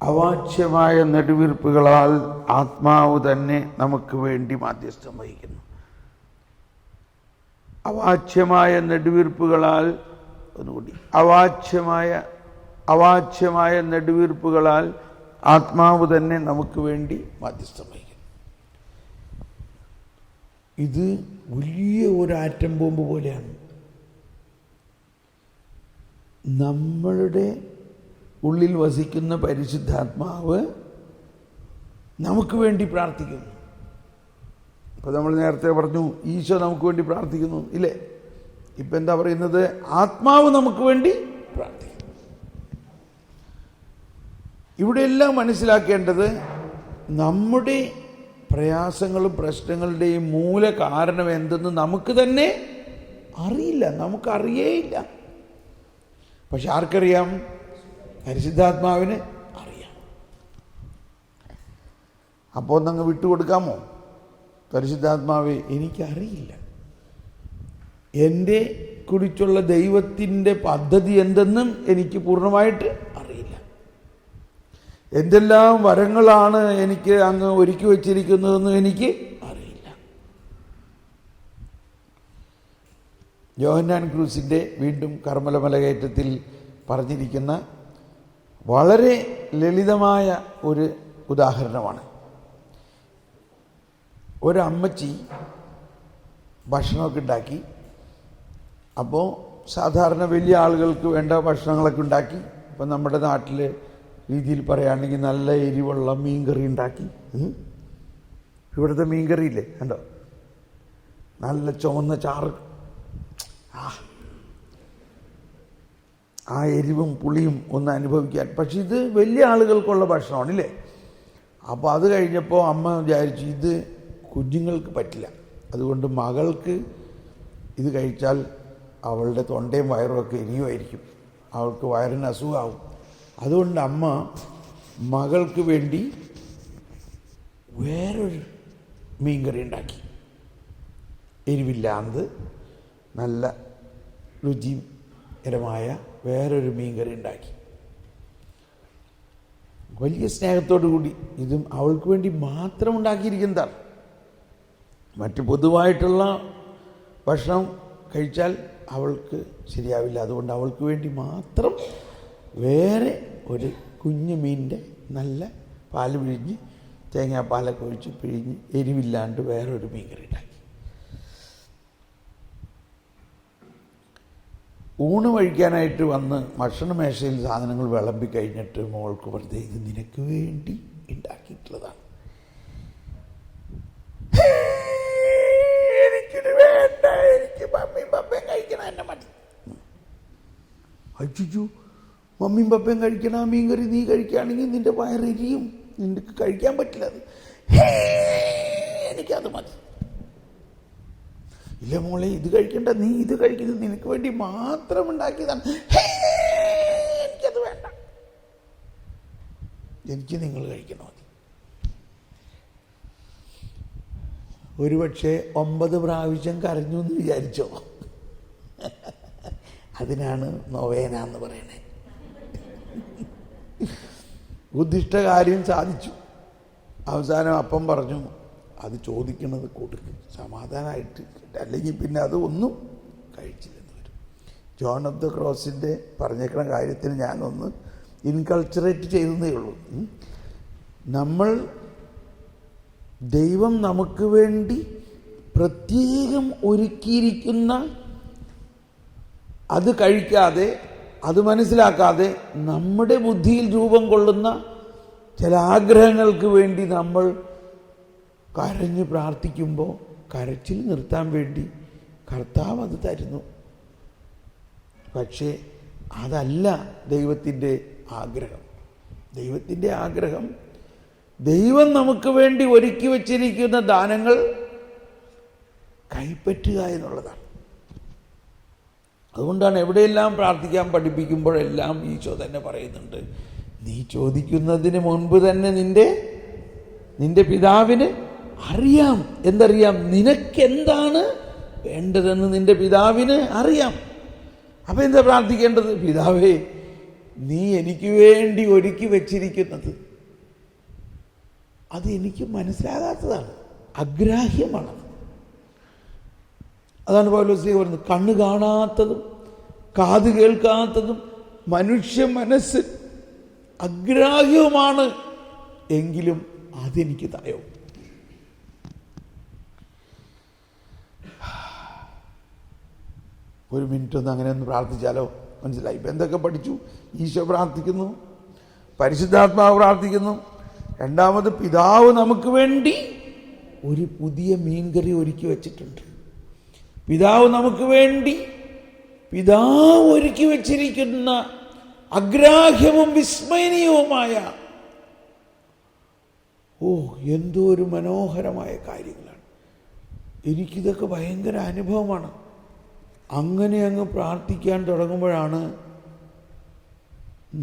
അവാച്യമായ നെടുവീർപ്പുകളാൽ ആത്മാവ് തന്നെ നമുക്ക് വേണ്ടി മാധ്യസ്ഥം വഹിക്കുന്നു. അവാച്യമായ നെടുവീർപ്പുകളാൽ, ഒന്നുകൂടി, അവാച്യമായ നെടുവീർപ്പുകളാൽ ആത്മാവ് തന്നെ നമുക്ക് വേണ്ടി മാധ്യസ്ഥം വഹിക്കുന്നു. ഇത് വലിയ ഒരു ആറ്റം ബോംബ് പോലെയാണ്. നമ്മളുടെ ഉള്ളിൽ വസിക്കുന്ന പരിശുദ്ധാത്മാവ് നമുക്ക് വേണ്ടി പ്രാർത്ഥിക്കുന്നു. ഇപ്പോൾ നമ്മൾ നേരത്തെ പറഞ്ഞു ഈശോ നമുക്ക് വേണ്ടി പ്രാർത്ഥിക്കുന്നു, ഇല്ലേ? ഇപ്പം എന്താ പറയുന്നത്? ആത്മാവ് നമുക്ക് വേണ്ടി പ്രാർത്ഥിക്കുന്നു. ഇവിടെയെല്ലാം മനസ്സിലാക്കേണ്ടത് നമ്മുടെ പ്രയാസങ്ങളും പ്രശ്നങ്ങളുടെയും മൂല കാരണം എന്തെന്ന് നമുക്ക് തന്നെ അറിയില്ല, നമുക്കറിയേയില്ല. പക്ഷെ ആർക്കറിയാം? പരിശുദ്ധാത്മാവിന് അറിയാം. അപ്പോൾ ഒന്നങ്ങ് വിട്ടുകൊടുക്കാമോ? പരിശുദ്ധാത്മാവെ, എനിക്കറിയില്ല, എൻ്റെ കുറിച്ചുള്ള ദൈവത്തിൻ്റെ പദ്ധതി എന്തെന്നും എനിക്ക് പൂർണ്ണമായിട്ട് അറിയില്ല. എന്തെല്ലാം വരങ്ങളാണ് എനിക്ക് അങ്ങ് ഒരുക്കി വച്ചിരിക്കുന്നതെന്നും എനിക്ക് അറിയില്ല. യോഹന്നാൻ ക്രൂസിൻ്റെ വീണ്ടും കർമ്മലമല കയറ്റത്തിൽ പറഞ്ഞിരിക്കുന്ന വളരെ ലളിതമായ ഒരു ഉദാഹരണമാണ്. ഒരമ്മച്ചി ഭക്ഷണമൊക്കെ ഉണ്ടാക്കി. അപ്പോൾ സാധാരണ വലിയ ആളുകൾക്ക് വേണ്ട ഭക്ഷണങ്ങളൊക്കെ ഉണ്ടാക്കി. ഇപ്പം നമ്മുടെ നാട്ടിൽ രീതിയിൽ പറയുകയാണെങ്കിൽ നല്ല എരിവുള്ള മീൻകറി ഉണ്ടാക്കി. ഇവിടുത്തെ മീൻകറി ഇല്ലേ, കണ്ടോ, നല്ല ചുവന്ന ചാറ്. ആ എരിവും പുളിയും ഒന്ന് അനുഭവിക്കാൻ. പക്ഷെ ഇത് വലിയ ആളുകൾക്കുള്ള ഭക്ഷണമാണ്, ഇല്ലേ? അപ്പോൾ അത് കഴിഞ്ഞപ്പോൾ അമ്മ വിചാരിച്ചു ഇത് കുഞ്ഞുങ്ങൾക്ക് പറ്റില്ല, അതുകൊണ്ട് മകൾക്ക് ഇത് കഴിച്ചാൽ അവളുടെ തൊണ്ടയും വയറുമൊക്കെ എരിയുമായിരിക്കും, അവൾക്ക് വയറിന് അസുഖമാവും. അതുകൊണ്ട് അമ്മ മകൾക്ക് വേണ്ടി വേറൊരു മീൻകറി ഉണ്ടാക്കി. എരിവില്ലാണ്ട് നല്ല രുചികരമായ വേറൊരു മീൻകറി ഉണ്ടാക്കി. വലിയ സ്നേഹത്തോടു കൂടി. ഇതും അവൾക്ക് വേണ്ടി മാത്രം ഉണ്ടാക്കിയിരിക്കുന്നതാണ്. മറ്റ് പൊതുവായിട്ടുള്ള ഭക്ഷണം കഴിച്ചാൽ അവൾക്ക് ശരിയാവില്ല. അതുകൊണ്ട് അവൾക്ക് വേണ്ടി മാത്രം വേറെ ഒരു കുഞ്ഞു മീനിൻ്റെ നല്ല പാല് പിഴിഞ്ഞ് തേങ്ങാപ്പാലൊക്കെ ഒഴിച്ച് പിഴിഞ്ഞ് എരിവില്ലാണ്ട് വേറൊരു മീൻകറി ഉണ്ടാക്കി. ഊണ് കഴിക്കാനായിട്ട് വന്ന് ഭക്ഷണമേശയിൽ സാധനങ്ങൾ വിളമ്പി കഴിഞ്ഞിട്ട് മോൾക്ക് വെറുതെ ഇത് നിനക്ക് വേണ്ടി ഉണ്ടാക്കിയിട്ടുള്ളതാണ്, എനിക്കിത് വേണ്ട, എനിക്ക് മമ്മിയും പപ്പയും കഴിക്കണം, എന്നെ മതി. അയ്യോ, മമ്മിയും പപ്പയും കഴിക്കണം ആ മീൻകറി നീ കഴിക്കുകയാണെങ്കിൽ നിൻ്റെ വയറെരിയും, നിനക്ക് കഴിക്കാൻ പറ്റില്ല, അത് എനിക്കത് മതി. ഇല്ല മോളെ, ഇത് കഴിക്കണ്ട, നീ ഇത് കഴിക്കുന്നത് നിനക്ക് വേണ്ടി മാത്രം ഉണ്ടാക്കിയതാണ്, എനിക്കത് വേണ്ട, എനിക്ക് നിങ്ങൾ കഴിക്കണം. മതി. ഒരുപക്ഷെ 9 പ്രാവശ്യം കരഞ്ഞു എന്ന് വിചാരിച്ചോ? അതിനാണ് നൊവേന എന്ന് പറയണേ. ഉദ്ദിഷ്ട കാര്യം സാധിച്ചു. അവസാനം അപ്പം പറഞ്ഞു, അത് ചോദിക്കുന്നത് കൊടുക്കും, സമാധാനമായിട്ട്, അല്ലെങ്കിൽ പിന്നെ അത് ഒന്നും കഴിച്ചില്ലെന്ന് വരും. ജോൺ ഓഫ് ദ ക്രോസിൻ്റെ പറഞ്ഞേക്കുന്ന കാര്യത്തിന് ഞാനൊന്ന് ഇൻകൾച്ചറേറ്റ് ചെയ്തതേ ഉള്ളൂ. നമ്മൾ ദൈവം നമുക്ക് വേണ്ടി പ്രത്യേകം ഒരുക്കിയിരിക്കുന്ന അത് കഴിക്കാതെ, അത് മനസ്സിലാക്കാതെ, നമ്മുടെ ബുദ്ധിയിൽ രൂപം കൊള്ളുന്ന ചില ആഗ്രഹങ്ങൾക്ക് വേണ്ടി നമ്മൾ കരഞ്ഞ് പ്രാർത്ഥിക്കുമ്പോൾ കരച്ചിൽ നിർത്താൻ വേണ്ടി കർത്താവ് അത് തരുന്നു. പക്ഷേ അതല്ല ദൈവത്തിൻ്റെ ആഗ്രഹം. ദൈവത്തിൻ്റെ ആഗ്രഹം ദൈവം നമുക്ക് വേണ്ടി ഒരുക്കി വച്ചിരിക്കുന്ന ദാനങ്ങൾ കൈപ്പറ്റുക എന്നുള്ളതാണ്. അതുകൊണ്ടാണ് എവിടെയെല്ലാം പ്രാർത്ഥിക്കാൻ പഠിപ്പിക്കുമ്പോഴെല്ലാം ഈശോ തന്നെ പറയുന്നുണ്ട്, നീ ചോദിക്കുന്നതിന് മുൻപ് തന്നെ നിന്റെ പിതാവിന് അറിയാം. എന്തറിയാം? നിനക്കെന്താണ് വേണ്ടതെന്ന് നിന്റെ പിതാവിന് അറിയാം. അപ്പം എന്താ പ്രാർത്ഥിക്കേണ്ടത്? പിതാവേ, നീ എനിക്ക് വേണ്ടി ഒരുക്കി വച്ചിരിക്കുന്നത് അത് എനിക്ക് മനസ്സിലാകാത്തതാണ്, അഗ്രാഹ്യമാണത്. അതാണ് പൗലോസ് പറയുന്നത്, കണ്ണ് കാണാത്തതും കാത് കേൾക്കാത്തതും മനുഷ്യ മനസ്സ് അഗ്രാഹ്യവുമാണ്, എങ്കിലും അതെനിക്ക് തായോ. ഒരു മിനിറ്റ് ഒന്ന് അങ്ങനെ ഒന്ന് പ്രാർത്ഥിച്ചാലോ? മനസ്സിലായി. ഇപ്പം എന്തൊക്കെ പഠിച്ചു? ഈശോ പ്രാർത്ഥിക്കുന്നു, പരിശുദ്ധാത്മാവ് പ്രാർത്ഥിക്കുന്നു, രണ്ടാമത് പിതാവ് നമുക്ക് വേണ്ടി ഒരു പുതിയ മീൻകറി ഒരുക്കി വച്ചിട്ടുണ്ട്. പിതാവ് നമുക്ക് വേണ്ടി ഒരുക്കി വച്ചിരിക്കുന്ന അഗ്രാഹ്യവും വിസ്മയനീയവുമായ എന്തോ ഒരു മനോഹരമായ കാര്യങ്ങളാണ്. എനിക്കിതൊക്കെ ഭയങ്കര അനുഭവമാണ്. അങ്ങനെ അങ്ങ് പ്രാർത്ഥിക്കാൻ തുടങ്ങുമ്പോഴാണ്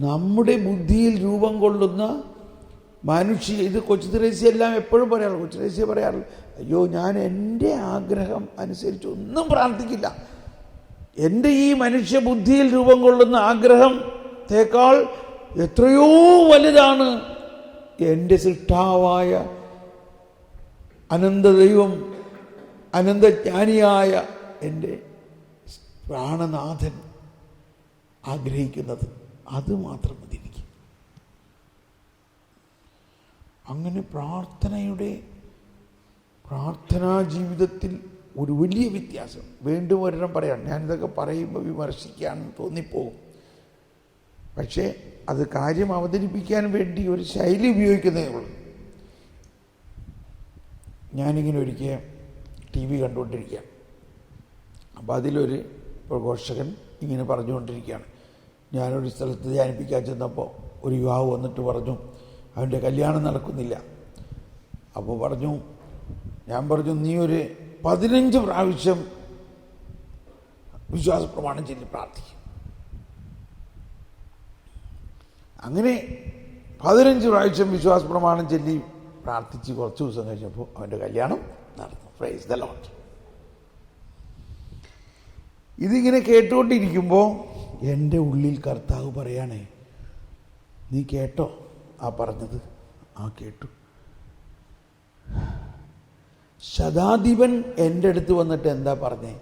നമ്മുടെ ബുദ്ധിയിൽ രൂപം കൊള്ളുന്ന ഇത് കൊച്ചു ത്രേസ്യയെല്ലാം എപ്പോഴും പറയാറുള്ളൂ. കൊച്ചു ത്രേസ്യ പറയാറുള്ളൂ, അയ്യോ, ഞാൻ എൻ്റെ ആഗ്രഹം അനുസരിച്ച് ഒന്നും പ്രാർത്ഥിക്കില്ല. എൻ്റെ ഈ മനുഷ്യ ബുദ്ധിയിൽ രൂപം കൊള്ളുന്ന ആഗ്രഹത്തേക്കാൾ എത്രയോ വലുതാണ് എൻ്റെ സൃഷ്ടാവായ അനന്തദൈവം, അനന്തജ്ഞാനിയായ എൻ്റെ പ്രാണനാഥൻ ആഗ്രഹിക്കുന്നത്. അത് മാത്രം മതി എനിക്ക്. അങ്ങനെ പ്രാർത്ഥനാ ജീവിതത്തിൽ ഒരു വലിയ വ്യത്യാസം. വീണ്ടും ഒരെണ്ണം പറയാം, ഞാനിതൊക്കെ പറയുമ്പോൾ വിമർശിക്കാണെന്ന് തോന്നിപ്പോകും. പക്ഷേ അത് കാര്യം അവതരിപ്പിക്കാൻ വേണ്ടി ഒരു ശൈലി ഉപയോഗിക്കുന്നതേ ഉള്ളൂ. ഞാനിങ്ങനെ ഒരിക്കൽ TV കണ്ടുകൊണ്ടിരിക്കുകയാണ്. അപ്പോൾ അതിലൊരു പ്രഘോഷകൻ ഇങ്ങനെ പറഞ്ഞുകൊണ്ടിരിക്കുകയാണ്, ഞാനൊരു സ്ഥലത്ത് ധ്യാനിപ്പിക്കാൻ ചെന്നപ്പോൾ ഒരു യുവാവ് വന്നിട്ട് പറഞ്ഞു, അവൻ്റെ കല്യാണം നടക്കുന്നില്ല. അപ്പോൾ ഞാൻ പറഞ്ഞു, നീ ഒരു 15 പ്രാവശ്യം വിശ്വാസ പ്രമാണം ചൊല്ലി പ്രാർത്ഥിക്കും. അങ്ങനെ 15 പ്രാവശ്യം വിശ്വാസ പ്രമാണം ചൊല്ലി പ്രാർത്ഥിച്ച് കുറച്ച് ദിവസം കഴിഞ്ഞപ്പോൾ അവൻ്റെ കല്യാണം നടന്നു. Praise the Lord. ഇതിങ്ങനെ കേട്ടുകൊണ്ടിരിക്കുമ്പോൾ എൻ്റെ ഉള്ളിൽ കർത്താവ് പറയാണേ, നീ കേട്ടോ ആ പറഞ്ഞത്? ആ കേട്ടു. ശതാധിപൻ എൻ്റെ അടുത്ത് വന്നിട്ട് എന്താ പറഞ്ഞേ?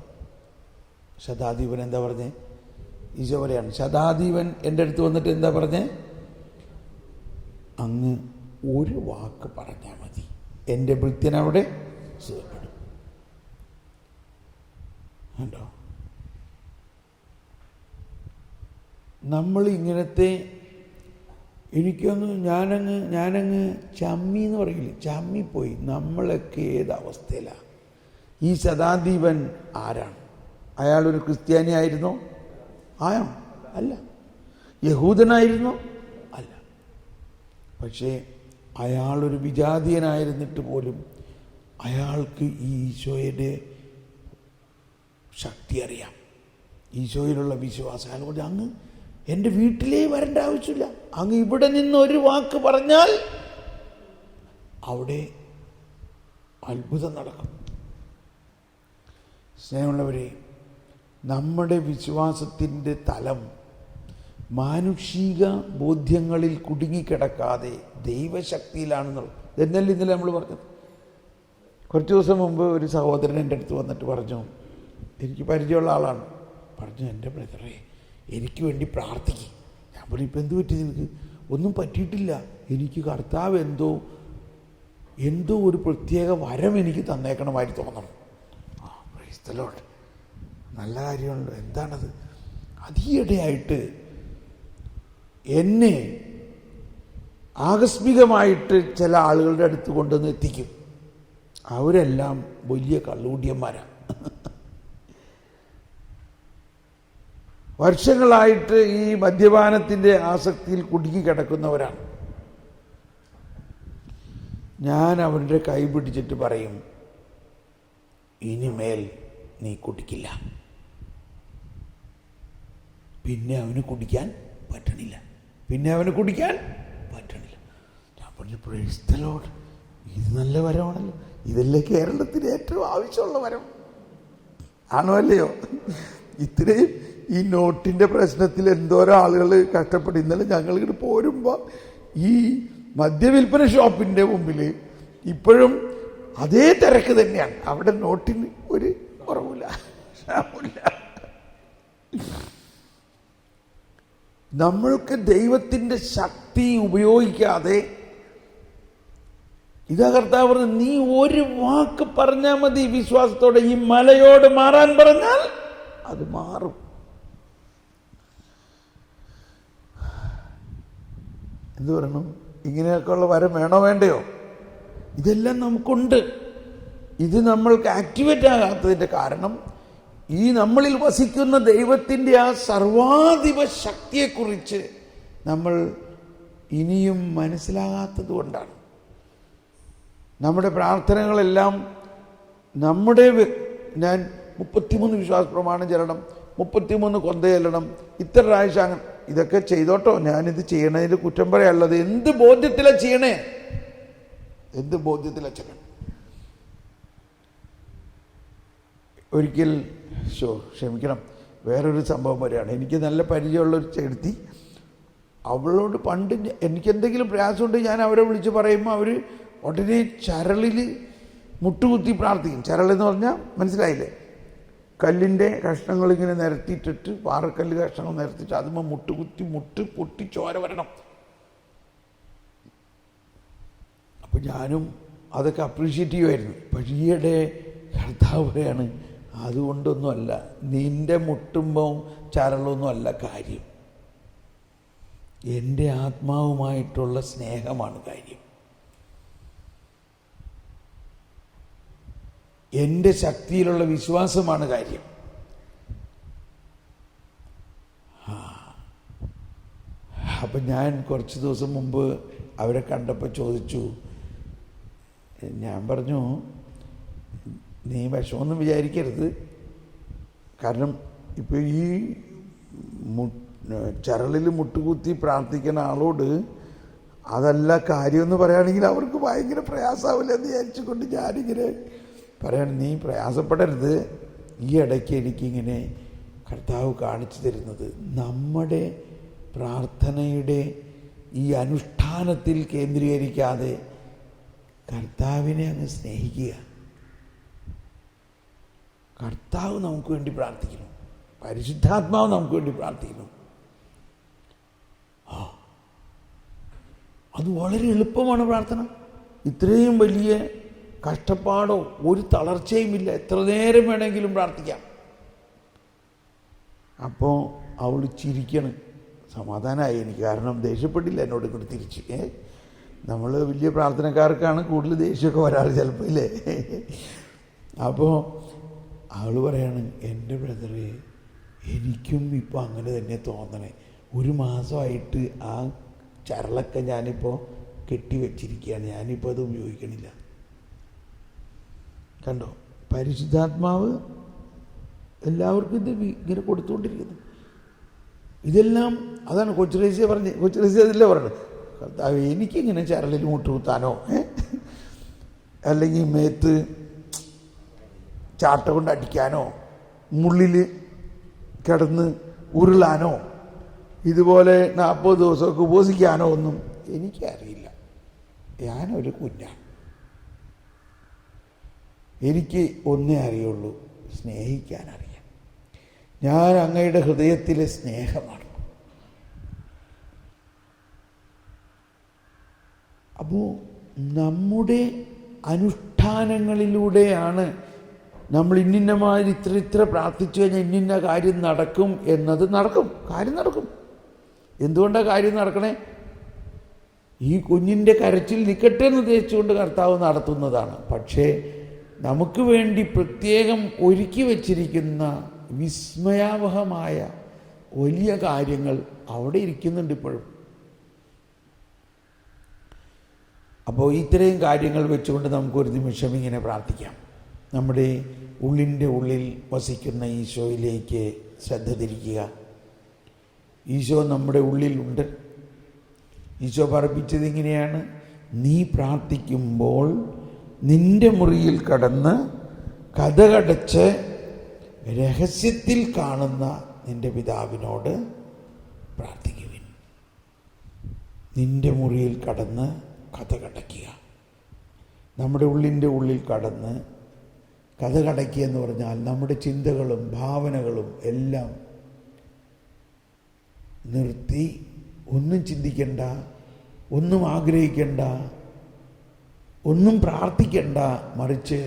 ശതാധിപൻ എന്താ പറഞ്ഞേ? ഈശോ പറയാണ്, ശതാധിപൻ എൻ്റെ അടുത്ത് വന്നിട്ട് എന്താ പറഞ്ഞേ? അങ്ങ് ഒരു വാക്ക് പറഞ്ഞാൽ മതി, എൻ്റെ ഭൃത്യൻ അവിടെ സുഖപ്പെടും. കണ്ടോ? നമ്മൾ ഇങ്ങനത്തെ, എനിക്കൊന്ന് ഞാനങ്ങ് ചമ്മി എന്ന് പറയില്ലേ, ചമ്മിപ്പോയി. നമ്മളൊക്കെ ഏതവസ്ഥയിലാണ്? ഈ ശതാധിപൻ ആരാണ്? അയാളൊരു ക്രിസ്ത്യാനി ആയിരുന്നോ? ആയോ? അല്ല. യഹൂദനായിരുന്നോ? അല്ല. പക്ഷേ അയാളൊരു വിജാതീയനായിരുന്നിട്ട് പോലും അയാൾക്ക് ഈ ഈശോയുടെ ശക്തി അറിയാം, ഈശോയിലുള്ള വിശ്വാസം. അതുകൊണ്ട് അങ്ങ് എൻ്റെ വീട്ടിലേ വരേണ്ട ആവശ്യമില്ല, അങ്ങ് ഇവിടെ നിന്ന് ഒരു വാക്ക് പറഞ്ഞാൽ അവിടെ അത്ഭുതം നടക്കും. സ്നേഹമുള്ളവരെ, നമ്മുടെ വിശ്വാസത്തിൻ്റെ തലം മാനുഷിക ബോധ്യങ്ങളിൽ കുടുങ്ങിക്കിടക്കാതെ ദൈവശക്തിയിലാണെന്നുള്ളത്. ഇതെന്നല്ലേ ഇന്നലെ നമ്മൾ പറഞ്ഞത്. കുറച്ച് ദിവസം മുമ്പ് ഒരു സഹോദരൻ എൻ്റെ അടുത്ത് വന്നിട്ട് പറഞ്ഞു, എനിക്ക് പരിചയമുള്ള ആളാണ്, പറഞ്ഞു, എൻ്റെ ബ്രദറെ എനിക്ക് വേണ്ടി പ്രാർത്ഥിക്കും. ഞാൻ പറഞ്ഞു, ഇപ്പം എന്ത് പറ്റി നിനക്ക്? ഒന്നും പറ്റിയിട്ടില്ല, എനിക്ക് കർത്താവ് എന്തോ ഒരു പ്രത്യേക വരം എനിക്ക് തന്നേക്കണമായിട്ട് തോന്നണം. പ്രൈസ് ദി ലോർഡ്, നല്ല കാര്യമാണല്ലോ. എന്താണത്? അതിയിടെയായിട്ട് എന്നെ ആകസ്മികമായിട്ട് ചില ആളുകളുടെ അടുത്ത് കൊണ്ടുവന്ന് എത്തിക്കും. അവരെല്ലാം വലിയ കള്ളുകൂടിയന്മാരാണ്. വർഷങ്ങളായിട്ട് ഈ മദ്യപാനത്തിൻ്റെ ആസക്തിയിൽ കുടുങ്ങി കിടക്കുന്നവരാണ്. ഞാൻ അവരുടെ കൈ പിടിച്ചിട്ട് പറയും, ഇനിമേൽ നീ കുടിക്കില്ല. പിന്നെ അവന് കുടിക്കാൻ പറ്റണില്ല. ഞാൻ പറഞ്ഞു, പ്രൈസ് ദി ലോർഡ്, ഇത് നല്ല വരമാണല്ലോ. ഇതല്ലേ കേരളത്തിന് ഏറ്റവും ആവശ്യമുള്ള വരം ആണോ അല്ലയോ? ഇത്രയും ഈ നോട്ടിൻ്റെ പ്രശ്നത്തിൽ എന്തോരോ ആളുകൾ കഷ്ടപ്പെട്ട്. ഇന്നലെ ഞങ്ങൾ ഇങ്ങോട്ട് പോരുമ്പോൾ ഈ മദ്യവിൽപ്പന ഷോപ്പിൻ്റെ മുമ്പിൽ ഇപ്പോഴും അതേ തിരക്ക് തന്നെയാണ്. അവിടെ നോട്ടിന് ഒരു കുറവില്ല, ക്ഷാമില്ല. നമ്മൾക്ക് ദൈവത്തിൻ്റെ ശക്തി ഉപയോഗിക്കാതെ, ഇതാ കർത്താവ് പറഞ്ഞു, നീ ഒരു വാക്ക് പറഞ്ഞാൽ മതി വിശ്വാസത്തോടെ, ഈ മലയോട് മാറാൻ പറഞ്ഞാൽ അത് മാറും. എന്ത് പറയണം? ഇങ്ങനെയൊക്കെയുള്ള വരം വേണോ വേണ്ടയോ? ഇതെല്ലാം നമുക്കുണ്ട്. ഇത് നമ്മൾക്ക് ആക്ടിവേറ്റ് ആകാത്തതിൻ്റെ കാരണം ഈ നമ്മളിൽ വസിക്കുന്ന ദൈവത്തിൻ്റെ ആ സർവാധിപ ശക്തിയെക്കുറിച്ച് നമ്മൾ ഇനിയും മനസ്സിലാകാത്തത് കൊണ്ടാണ്. നമ്മുടെ പ്രാർത്ഥനകളെല്ലാം ഞാൻ 33 വിശ്വാസ പ്രമാണം ചെല്ലണം, 33 കൊന്ത ചെല്ലണം, ഇത്ര പ്രാവശ്യം അങ്ങനെ, ഇതൊക്കെ ചെയ്തോട്ടോ, ഞാനിത് ചെയ്യണതിൽ കുറ്റം പറയാനുള്ളത്. എന്ത് ബോധ്യത്തിലാണ് ചെയ്യണേ? എന്ത് ബോധ്യത്തിലാണ് ചെയ്യണം? ഒരിക്കൽ ക്ഷമിക്കണം, വേറൊരു സംഭവം വരികയാണ്. എനിക്ക് നല്ല പരിചയമുള്ളൊരു ചെടുത്തി, അവളോട് പണ്ട് എനിക്കെന്തെങ്കിലും പ്രയാസമുണ്ട് ഞാൻ അവരെ വിളിച്ച് പറയുമ്പോൾ അവർ ഉടനെ ചരളിൽ മുട്ടുകുത്തി പ്രാർത്ഥിക്കും. ചരളെന്ന് പറഞ്ഞാൽ മനസ്സിലായില്ലേ? കല്ലിൻ്റെ കഷ്ണങ്ങളിങ്ങനെ നിരത്തിയിട്ടിട്ട്, പാറക്കല്ല് കഷ്ണങ്ങൾ നിരത്തിയിട്ട് അതുമ്പോൾ മുട്ടുകുത്തി മുട്ട് പൊട്ടി ചോര വരണം. അപ്പം ഞാനും അതൊക്കെ അപ്രീഷിയേറ്റ് ചെയ്യുമായിരുന്നു. പക്ഷേ ഈയിടെ കർത്താവ് പറയാണ്, അതുകൊണ്ടൊന്നുമല്ല, നിൻ്റെ മുട്ടുമ്പോൾ ചരളൊന്നുമല്ല കാര്യം, എൻ്റെ ആത്മാവുമായിട്ടുള്ള സ്നേഹമാണ് കാര്യം, എൻ്റെ ശക്തിയിലുള്ള വിശ്വാസമാണ് കാര്യം. അപ്പം ഞാൻ കുറച്ച് ദിവസം മുമ്പ് അവരെ കണ്ടപ്പോൾ ചോദിച്ചു, ഞാൻ പറഞ്ഞു, നീ വിഷമൊന്നും വിചാരിക്കരുത്, കാരണം ഇപ്പോൾ ഈ ചരളിൽ മുട്ടുകുത്തി പ്രാർത്ഥിക്കുന്ന ആളോട് അതല്ല കാര്യമെന്ന് പറയുകയാണെങ്കിൽ അവർക്ക് ഭയങ്കര പ്രയാസമാവില്ല എന്ന് വിചാരിച്ചുകൊണ്ട് ഞാനിങ്ങനെ പറയണം, നീ പ്രയാസപ്പെടരുത്. ഈ ഇടയ്ക്ക് എനിക്കിങ്ങനെ കർത്താവ് കാണിച്ചു തരുന്നത്, നമ്മുടെ പ്രാർത്ഥനയുടെ ഈ അനുഷ്ഠാനത്തിൽ കേന്ദ്രീകരിക്കാതെ കർത്താവിനെ അങ്ങ് സ്നേഹിക്കുക. കർത്താവ് നമുക്ക് വേണ്ടി പ്രാർത്ഥിക്കുന്നു, പരിശുദ്ധാത്മാവ് നമുക്ക് വേണ്ടി പ്രാർത്ഥിക്കുന്നു. അത് വളരെ എളുപ്പമാണ് പ്രാർത്ഥന. ഇത്രയും വലിയ കഷ്ടപ്പാടോ ഒരു തളർച്ചയുമില്ല, എത്ര നേരം വേണമെങ്കിലും പ്രാർത്ഥിക്കാം. അപ്പോൾ അവൾ ചിരിക്കണം. സമാധാനമായി എനിക്ക്, കാരണം ദേഷ്യപ്പെട്ടില്ല എന്നോട് ഇങ്ങോട്ട് തിരിച്ച്. നമ്മൾ വലിയ പ്രാർത്ഥനക്കാർക്കാണ് കൂടുതൽ ദേഷ്യമൊക്കെ വരാറ് ചിലപ്പോൾ, ഇല്ലേ? അപ്പോൾ അവൾ പറയാണ്, എൻ്റെ ബ്രദറെ, എനിക്കും ഇപ്പോൾ അങ്ങനെ തന്നെ തോന്നണേ. 1 മാസമായിട്ട് ആ ചരളൊക്കെ ഞാനിപ്പോൾ കെട്ടിവെച്ചിരിക്കുകയാണ്, ഞാനിപ്പോൾ അത് ഉപയോഗിക്കണില്ല. കണ്ടോ, പരിശുദ്ധാത്മാവ് എല്ലാവർക്കും ഇത് ഇങ്ങനെ കൊടുത്തുകൊണ്ടിരിക്കുന്നു. ഇതെല്ലാം അതാണ് കൊച്ചുറേസ്യ പറഞ്ഞ്, കൊച്ചുറേസ്യ അതല്ലേ പറഞ്ഞത്, കർത്താവ് എനിക്കിങ്ങനെ ചരളിൽ മുട്ടുകുത്താനോ അല്ലെങ്കിൽ മേത്ത് ചാട്ട കൊണ്ട് അടിക്കാനോ മുള്ളിൽ കിടന്ന് ഉരുളാനോ ഇതുപോലെ 40 ദിവസമൊക്കെ ഉപവസിക്കാനോ ഒന്നും എനിക്കറിയില്ല. ഞാനൊരു കുഞ്ഞാണ്. എനിക്ക് ഒന്നേ അറിയുള്ളൂ, സ്നേഹിക്കാൻ അറിയാം. ഞാൻ അങ്ങയുടെ ഹൃദയത്തിലെ സ്നേഹമാണ്. അപ്പോൾ നമ്മുടെ അനുഷ്ഠാനങ്ങളിലൂടെയാണ് നമ്മൾ ഇന്നിന്നമാതിരി ഇത്ര പ്രാർത്ഥിച്ചു കഴിഞ്ഞാൽ ഇന്നിന്ന കാര്യം നടക്കും എന്നത് നടക്കും. കാര്യം നടക്കും. എന്തുകൊണ്ടാണ് കാര്യം നടക്കണേ? ഈ കുഞ്ഞിൻ്റെ കരച്ചിൽ നിൽക്കട്ടെ എന്ന് ഉദ്ദേശിച്ചുകൊണ്ട് കർത്താവ് നടത്തുന്നതാണ്. പക്ഷേ നമുക്ക് വേണ്ടി പ്രത്യേകം ഒരുക്കി വച്ചിരിക്കുന്ന വിസ്മയാവഹമായ വലിയ കാര്യങ്ങൾ അവിടെ ഇരിക്കുന്നുണ്ട് ഇപ്പോഴും. അപ്പോൾ ഇത്രയും കാര്യങ്ങൾ വെച്ചുകൊണ്ട് നമുക്കൊരു നിമിഷം ഇങ്ങനെ പ്രാർത്ഥിക്കാം. നമ്മുടെ ഉള്ളിൻ്റെ ഉള്ളിൽ വസിക്കുന്ന ഈശോയിലേക്ക് ശ്രദ്ധ തിരിക്കുക. ഈശോ നമ്മുടെ ഉള്ളിലുണ്ട്. ഈശോ പറപ്പിച്ചത് ഇങ്ങനെയാണ്: നീ പ്രാർത്ഥിക്കുമ്പോൾ നിന്റെ മുറിയിൽ കടന്ന് കതകടച്ച് രഹസ്യത്തിൽ കാണുന്ന നിന്റെ പിതാവിനോട് പ്രാർത്ഥിക്കുവിൻ. നിന്റെ മുറിയിൽ കടന്ന് കതകടയ്ക്കുക. നമ്മുടെ ഉള്ളിൻ്റെ ഉള്ളിൽ കടന്ന് കതകടയ്ക്കുക എന്ന് പറഞ്ഞാൽ നമ്മുടെ ചിന്തകളും ഭാവനകളും എല്ലാം നിർത്തി, ഒന്നും ചിന്തിക്കണ്ട, ഒന്നും ആഗ്രഹിക്കണ്ട, ഒന്നും പ്രാർത്ഥിക്കണ്ട. മറിച്ച്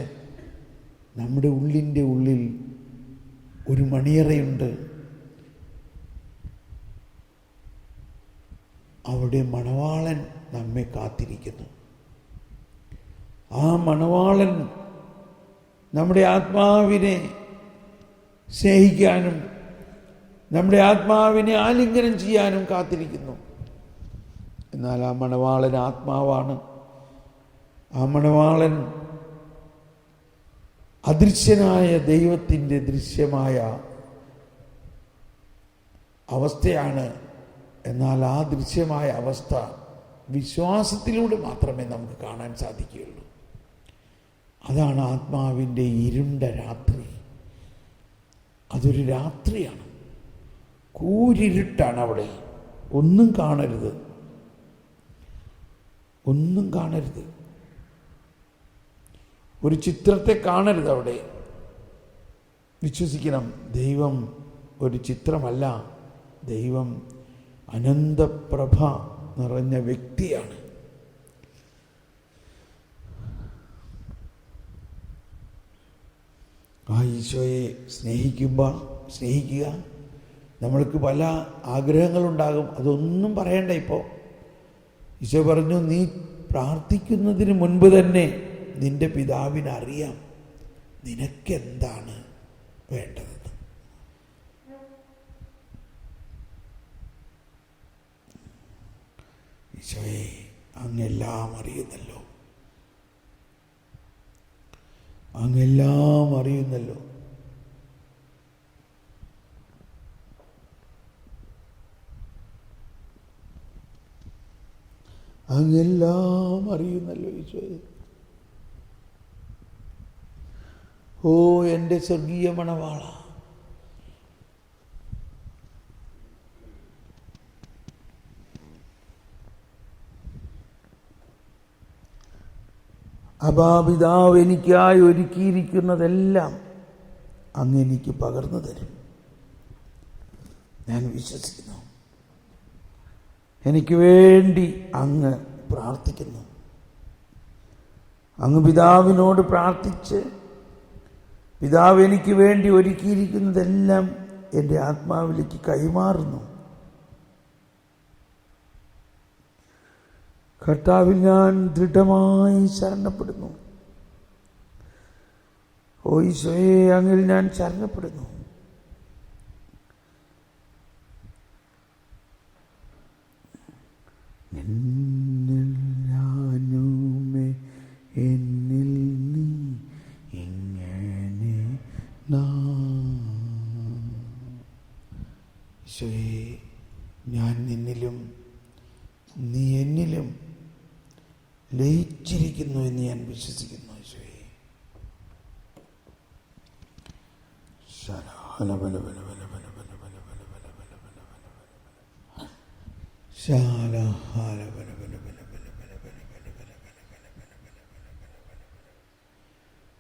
നമ്മുടെ ഉള്ളിൻ്റെ ഉള്ളിൽ ഒരു മണിയറയുണ്ട്. അവിടെ മണവാളൻ നമ്മെ കാത്തിരിക്കുന്നു. ആ മണവാളൻ നമ്മുടെ ആത്മാവിനെ സ്നേഹിക്കാനും നമ്മുടെ ആത്മാവിനെ ആലിംഗനം ചെയ്യാനും കാത്തിരിക്കുന്നു. എന്നാൽ ആ മണവാളൻ ആത്മാവാണ്. ആ മണവാളൻ അദൃശ്യനായ ദൈവത്തിൻ്റെ ദൃശ്യമായ അവസ്ഥയാണ്. എന്നാൽ ആ ദൃശ്യമായ അവസ്ഥ വിശ്വാസത്തിലൂടെ മാത്രമേ നമുക്ക് കാണാൻ സാധിക്കുകയുള്ളൂ. അതാണ് ആത്മാവിൻ്റെ ഇരുണ്ട രാത്രി. അതൊരു രാത്രിയാണ്, കൂരിരുട്ടാണ്. അവിടെ ഒന്നും കാണരുത്, ഒന്നും കാണരുത്. ഒരു ചിത്രത്തെ കാണരുത് അവിടെ. വിശ്വസിക്കണം, ദൈവം ഒരു ചിത്രമല്ല. ദൈവം അനന്തപ്രഭ നിറഞ്ഞ വ്യക്തിയാണ്. ആ ഈശോയെ സ്നേഹിക്കുക. നമ്മൾക്ക് പല ആഗ്രഹങ്ങളുണ്ടാകും, അതൊന്നും പറയണ്ട. ഇപ്പോൾ ഈശോ പറഞ്ഞു, നീ പ്രാർത്ഥിക്കുന്നതിന് മുൻപ് തന്നെ നിന്റെ പിതാവിനറിയാം നിനക്കെന്താണ് വേണ്ടതെന്ന്. ഈശോയെ, അങ്ങെല്ലാം അറിയുന്നല്ലോ, അങ്ങെല്ലാം അറിയുന്നല്ലോ. അങ്ങെല്ലാം അറിയുന്നല്ലോ ഈശോയെ. ഓ എൻ്റെ സ്വർഗീയ മണവാള, അബാപിതാവ് എനിക്കായി ഒരുക്കിയിരിക്കുന്നതെല്ലാം അങ്ങ് എനിക്ക് പകർന്നു തരും. ഞാൻ വിശ്വസിക്കുന്നു. എനിക്ക് വേണ്ടി അങ്ങ് പ്രാർത്ഥിക്കുന്നു. അങ്ങ് പിതാവിനോട് പ്രാർത്ഥിച്ച് പിതാവ് എനിക്ക് വേണ്ടി ഒരുക്കിയിരിക്കുന്നതെല്ലാം എൻ്റെ ആത്മാവിലേക്ക് കൈമാറുന്നു. കർത്താവിൽ ഞാൻ ദൃഢമായി ശരണപ്പെടുന്നു. ഓ ഈശോയെ, അങ്ങിൽ ഞാൻ ശരണപ്പെടുന്നു. എന്നിൽ ഞാനുമേ എന്നിൽ നീ ഇങ്ങനെ ഈശോയെ, ഞാൻ നിന്നിലും നീ എന്നിലും ലയിച്ചിരിക്കുന്നു എന്ന് ഞാൻ വിശ്വസിക്കുന്നു. ഈശോയെ,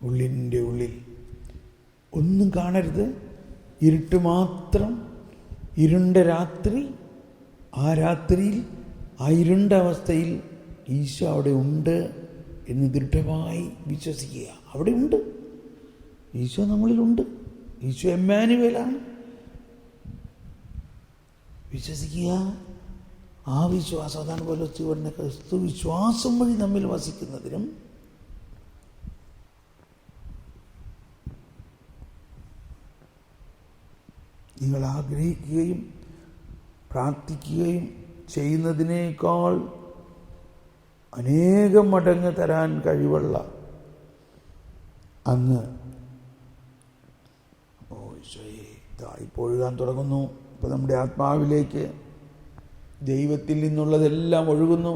ഉള്ളിൻ്റെ ഉള്ളിൽ ഒന്നും കാണരുത്, ഇരുട്ട് മാത്രം. ഇരുണ്ട രാത്രി, ആ രാത്രിയിൽ ആ ഇരുണ്ട അവസ്ഥയിൽ ഈശോ അവിടെ ഉണ്ട് എന്ന് ദൃഢമായി വിശ്വസിക്കുക. അവിടെ ഉണ്ട്, ഈശോ നമ്മളിലുണ്ട്. ഈശോ എമ്മാനുവേലാണ്. വിശ്വസിക്കുക. ആ വിശ്വാസം, അതാണ് പോലെ ക്രിസ്തു വിശ്വാസം വഴി നമ്മിൽ വസിക്കുന്നതിനും നിങ്ങൾ ആഗ്രഹിക്കുകയും പ്രാർത്ഥിക്കുകയും ചെയ്യുന്നതിനേക്കാൾ അനേകം മടങ്ങ് തരാൻ കഴിവുള്ള അങ്ങ് ഇപ്പോൾ ഒഴുകാൻ തുടങ്ങുന്നു. ഇപ്പോൾ നമ്മുടെ ആത്മാവിലേക്ക് ദൈവത്തിൽ നിന്നുള്ളതെല്ലാം ഒഴുകുന്നു.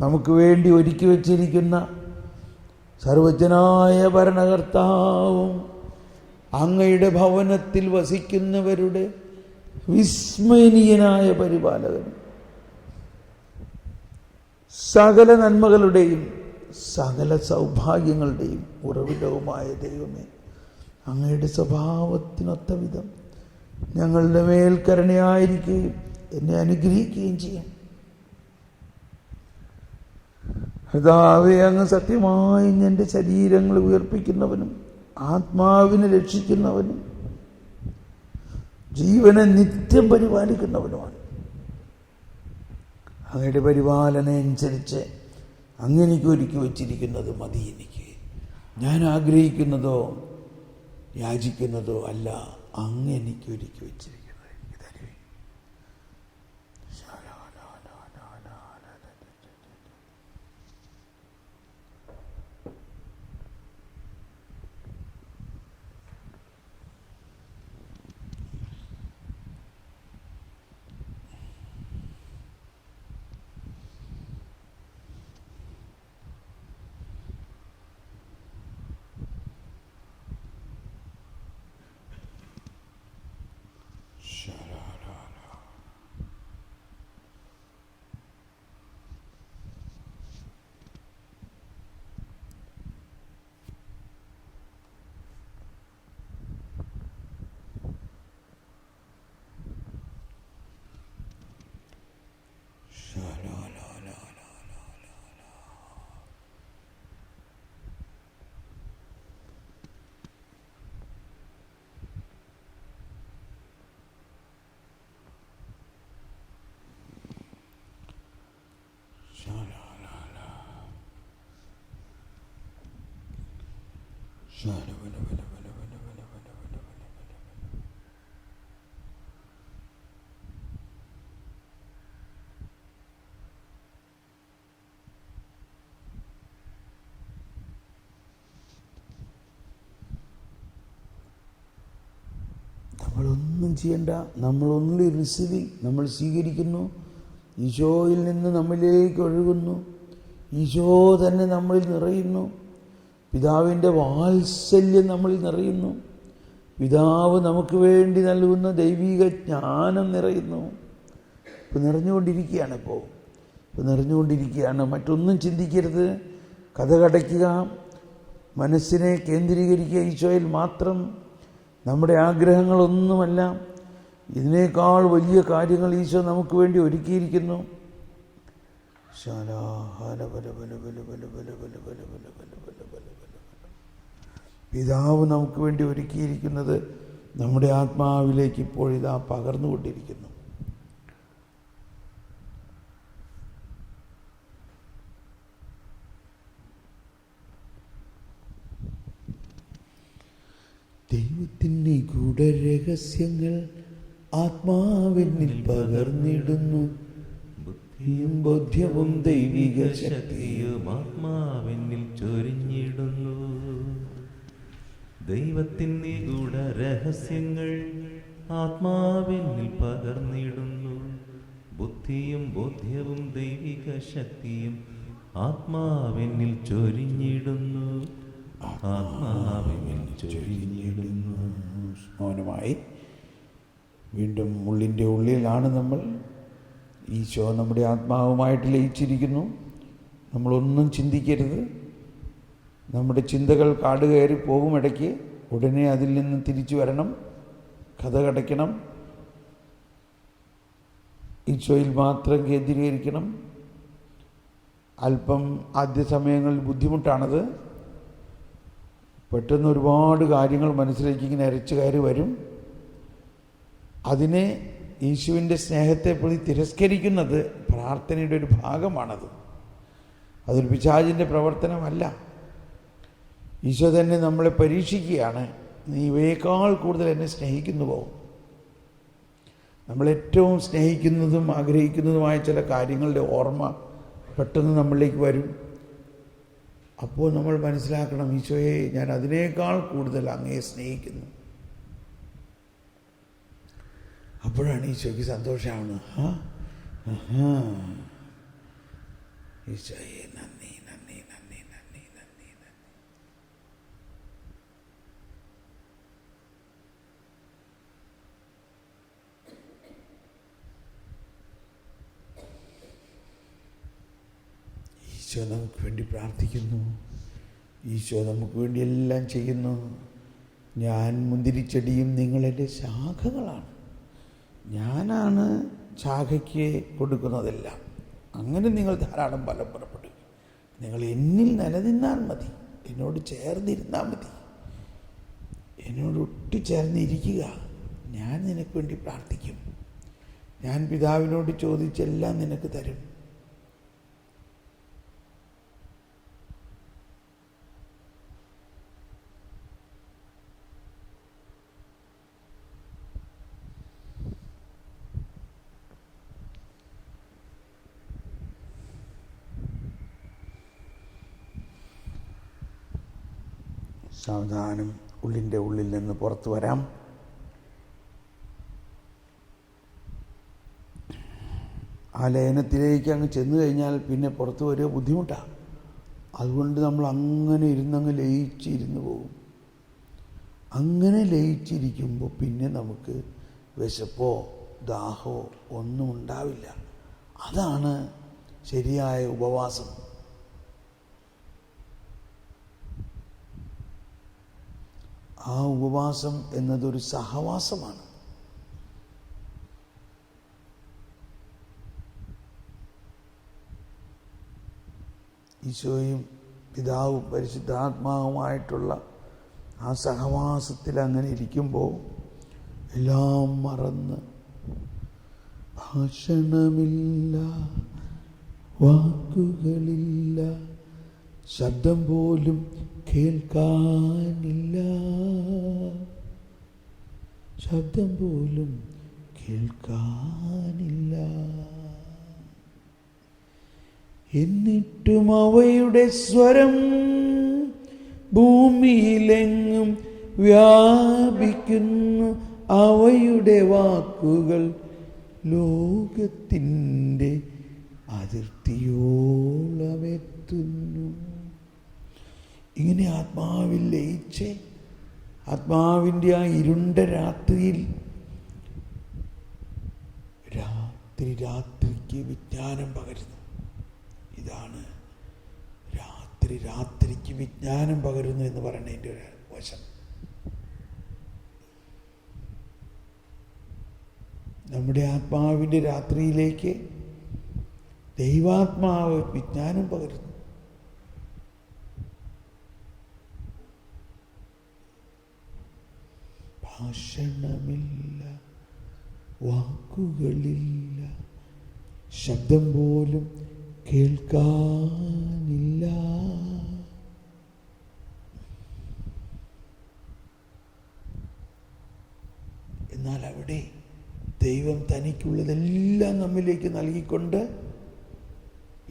നമുക്ക് വേണ്ടി ഒരുക്കി വച്ചിരിക്കുന്ന സർവജ്ഞനായ ഭരണകർത്താവും അങ്ങയുടെ ഭവനത്തിൽ വസിക്കുന്നവരുടെ വിസ്മയനീയനായ പരിപാലകനും സകല നന്മകളുടെയും സകല സൗഭാഗ്യങ്ങളുടെയും ഉറവിടവുമായ ദൈവമേ, അങ്ങയുടെ സ്വഭാവത്തിനൊത്ത വിധം ഞങ്ങളുടെ മേൽ കരുണയായിരിക്കുകയും എന്നെ അനുഗ്രഹിക്കുകയും ചെയ്യും. കർത്താവേ, അങ്ങ് സത്യമായും എൻ്റെ ശരീരങ്ങൾ ഉയർപ്പിക്കുന്നവനും ആത്മാവിനെ രക്ഷിക്കുന്നവനും ജീവനെ നിത്യം പരിപാലിക്കുന്നവനുമാണ്. അങ്ങയുടെ പരിപാലന അനുസരിച്ച് അങ്ങെനിക്ക് ഒരുക്കി വച്ചിരിക്കുന്നത് മതി. എനിക്ക് ഞാൻ ആഗ്രഹിക്കുന്നതോ യാചിക്കുന്നതോ അല്ല, അങ്ങ് എനിക്ക് ഒരുക്കി വച്ചിരിക്കുന്നത് എനിക്ക് തരുവേ. നമ്മളൊന്നും ചെയ്യണ്ട. നമ്മൾ ഓൺലി റിസീവിങ്. നമ്മൾ സ്വീകരിക്കുന്നു. ഈശോയിൽ നിന്ന് നമ്മിലേക്ക് ഒഴുകുന്നു. ഈശോ തന്നെ നമ്മളിൽ നിറയുന്നു. പിതാവിൻ്റെ വാത്സല്യം നമ്മളിൽ നിറയുന്നു. പിതാവ് നമുക്ക് വേണ്ടി നൽകുന്ന ദൈവിക ജ്ഞാനം നിറയുന്നു. ഇപ്പോൾ നിറഞ്ഞുകൊണ്ടിരിക്കുകയാണ്. ഇപ്പോൾ നിറഞ്ഞുകൊണ്ടിരിക്കുകയാണ്. മറ്റൊന്നും ചിന്തിക്കരുത്. കഥ കടയ്ക്കുക, മനസ്സിനെ കേന്ദ്രീകരിക്കുക ഈശോയിൽ മാത്രം. നമ്മുടെ ആഗ്രഹങ്ങളൊന്നുമല്ല, ഇതിനേക്കാൾ വലിയ കാര്യങ്ങൾ ഈശോ നമുക്ക് വേണ്ടി ഒരുക്കിയിരിക്കുന്നു. പിതാവ് നമുക്ക് വേണ്ടി ഒരുക്കിയിരിക്കുന്നത് നമ്മുടെ ആത്മാവിലേക്ക് ഇപ്പോൾ ഇതാ പകർന്നുകൊണ്ടിരിക്കുന്നു. ദൈവത്തിൻ്റെ ഗൂഢരഹസ്യങ്ങൾ ആത്മാവിനിൽ പകർന്നിടുന്നു. ബുദ്ധിയും ബോധ്യവും ദൈവിക ശക്തിയും ആത്മാവിനിൽ ചൊരിഞ്ഞിടുന്നു. ദൈവത്തിൻ്റെ ഗൂഢരഹസ്യങ്ങൾ ആത്മാവിനിൽ പകർന്നിടുന്നു. ബുദ്ധിയും ബോധ്യവും ദൈവിക ശക്തിയും ആത്മാവിനിൽ ചൊരിഞ്ഞിടുന്നു. ആത്മാവിൽ ചൊരിഞ്ഞിടുന്നു. മൗനമായി വീണ്ടും ഉള്ളിൻ്റെ ഉള്ളിലാണ് നമ്മൾ. ഈശോ നമ്മുടെ ആത്മാവുമായിട്ട് ലയിച്ചിരിക്കുന്നു. നമ്മളൊന്നും ചിന്തിക്കരുത്. നമ്മുടെ ചിന്തകൾ കാട് കയറി പോകും ഇടയ്ക്ക്. ഉടനെ അതിൽ നിന്ന് തിരിച്ചു വരണം, കഥ കടയ്ക്കണം, ഈശോയിൽ മാത്രം കേന്ദ്രീകരിക്കണം. അല്പം ആദ്യ സമയങ്ങളിൽ ബുദ്ധിമുട്ടാണത്. പെട്ടെന്ന് ഒരുപാട് കാര്യങ്ങൾ മനസ്സിലേക്ക് ഇങ്ങനെ അരച്ചു കയറി വരും. അതിനെ യേശുവിൻ്റെ സ്നേഹത്തെ പ്രതി തിരസ്കരിക്കുന്നത് പ്രാർത്ഥനയുടെ ഒരു ഭാഗമാണത്. അതൊരു പിശാചിൻ്റെ പ്രവർത്തനമല്ല. ഈശോ തന്നെ നമ്മളെ പരീക്ഷിക്കുകയാണ്. നീ ഇവയേക്കാൾ കൂടുതൽ എന്നെ സ്നേഹിക്കുന്നുവോ? നമ്മളേറ്റവും സ്നേഹിക്കുന്നതും ആഗ്രഹിക്കുന്നതുമായ ചില കാര്യങ്ങളുടെ ഓർമ്മ പെട്ടെന്ന് നമ്മളിലേക്ക് വരും. അപ്പോൾ നമ്മൾ മനസ്സിലാക്കണം, ഈശോയെ, ഞാൻ അതിനേക്കാൾ കൂടുതൽ അങ്ങയെ സ്നേഹിക്കുന്നു. അപ്പോഴാണ് ഈശോയ്ക്ക് സന്തോഷമാവുന്നത്. ഈശോയെ നന്ദി, നന്ദി, നന്ദി, നന്ദി, നന്ദി, നന്ദി. ഈശോ നമുക്ക് വേണ്ടി പ്രാർത്ഥിക്കുന്നു. ഈശോ നമുക്ക് വേണ്ടി എല്ലാം ചെയ്യുന്നു. ഞാൻ മുന്തിരിച്ചെടിയും നിങ്ങളെൻ്റെ ശാഖകളാണ്. ഞാനാണ് ശാഖയ്ക്ക് കൊടുക്കുന്നതെല്ലാം. അങ്ങനെ നിങ്ങൾ ധാരാളം ഫലം പുറപ്പെടും. നിങ്ങൾ എന്നിൽ നിലനിന്നാൽ മതി, എന്നോട് ചേർന്നിരുന്നാൽ മതി, എന്നോട് ഒട്ടിച്ചേർന്നിരിക്കുക. ഞാൻ നിനക്ക് വേണ്ടി പ്രാർത്ഥിക്കും. ഞാൻ പിതാവിനോട് ചോദിച്ചെല്ലാം നിനക്ക് തരും. സാവധാനം ഉള്ളിൻ്റെ ഉള്ളിൽ നിന്ന് പുറത്തു വരാം. ആ ലയനത്തിലേക്ക് അങ്ങ് ചെന്നു കഴിഞ്ഞാൽ പിന്നെ പുറത്തു വരിക ബുദ്ധിമുട്ടാണ്. അതുകൊണ്ട് നമ്മൾ അങ്ങനെ ഇരുന്നങ്ങ് ലയിച്ചിരുന്നു പോകും. അങ്ങനെ ലയിച്ചിരിക്കുമ്പോൾ പിന്നെ നമുക്ക് വിശപ്പോ ദാഹമോ ഒന്നും ഉണ്ടാവില്ല. അതാണ് ശരിയായ ഉപവാസം. ആ ഉപവാസം എന്നതൊരു സഹവാസമാണ്. ഈശോയും പിതാവും പരിശുദ്ധാത്മാവുമായിട്ടുള്ള ആ സഹവാസത്തിൽ അങ്ങനെ ഇരിക്കുമ്പോൾ എല്ലാം മറന്ന്, ഭാഷണമില്ല, വാക്കുകളില്ല, ശബ്ദം പോലും കേൾക്കാനില്ല, ശബ്ദം പോലും കേൾക്കാനില്ല. എന്നിട്ടും അവയുടെ സ്വരം ഭൂമിയിലെങ്ങും വ്യാപിക്കുന്നു. അവയുടെ വാക്കുകൾ ലോകത്തിൻ്റെ അതിർത്തിയോളമെത്തുന്നു. ഇങ്ങനെ ആത്മാവിൽ ലയിച്ച് ആത്മാവിൻ്റെ ആ ഇരുണ്ട രാത്രിയിൽ രാത്രിക്ക് വിജ്ഞാനം പകരുന്നു. ഇതാണ് രാത്രിക്ക് വിജ്ഞാനം പകരുന്നു എന്ന് പറയുന്നതിൻ്റെ ഒരു വശം. നമ്മുടെ ആത്മാവിൻ്റെ രാത്രിയിലേക്ക് ദൈവാത്മാവ് വിജ്ഞാനം പകരുന്നു. ഭാഷണമില്ല, വാക്കുകളില്ല, ശബ്ദം പോലും കേൾക്കാനില്ല. എന്നാൽ അവിടെ ദൈവം തനിക്കുള്ളതെല്ലാം നമ്മിലേക്ക് നൽകിക്കൊണ്ട്,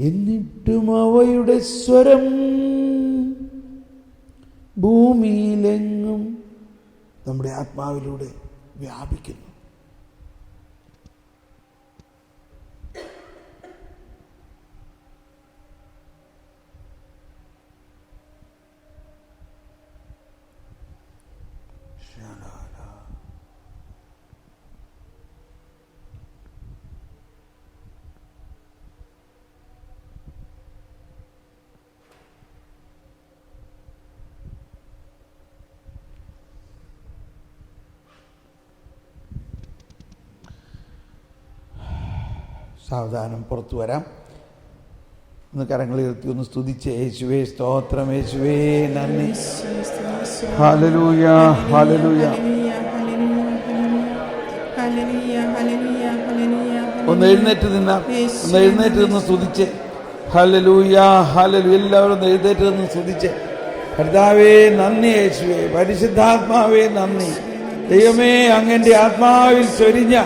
എന്നിട്ടും അവയുടെ സ്വരം ഭൂമിയിലെങ്ങും നമ്മുടെ ആത്മാവിലൂടെ വ്യാപിക്കുന്നു. സാവധാനം പുറത്തു വരാം. ഒന്ന് കരങ്ങൾ ഉയർത്തി ഒന്ന് സ്തുതിച്ച് യേശുവേ സ്തോത്രം, യേശുവേ നന്ദി. Hallelujah, hallelujah. ഒന്ന് എഴുന്നേറ്റ് നിന്ന് സ്തുതിച്ച് ഹല്ലേലൂയ, ഹല്ലേലൂയ. എല്ലാവരും ഒന്ന് എഴുന്നേറ്റ് നിന്ന് സ്തുതിച്ച് കർത്താവേ നന്ദി, യേശുവേ പരിശുദ്ധാത്മാവേ നന്ദി. ദൈവമേ അങ്ങന്റെ ആത്മാവിൽ ചൊരിഞ്ഞ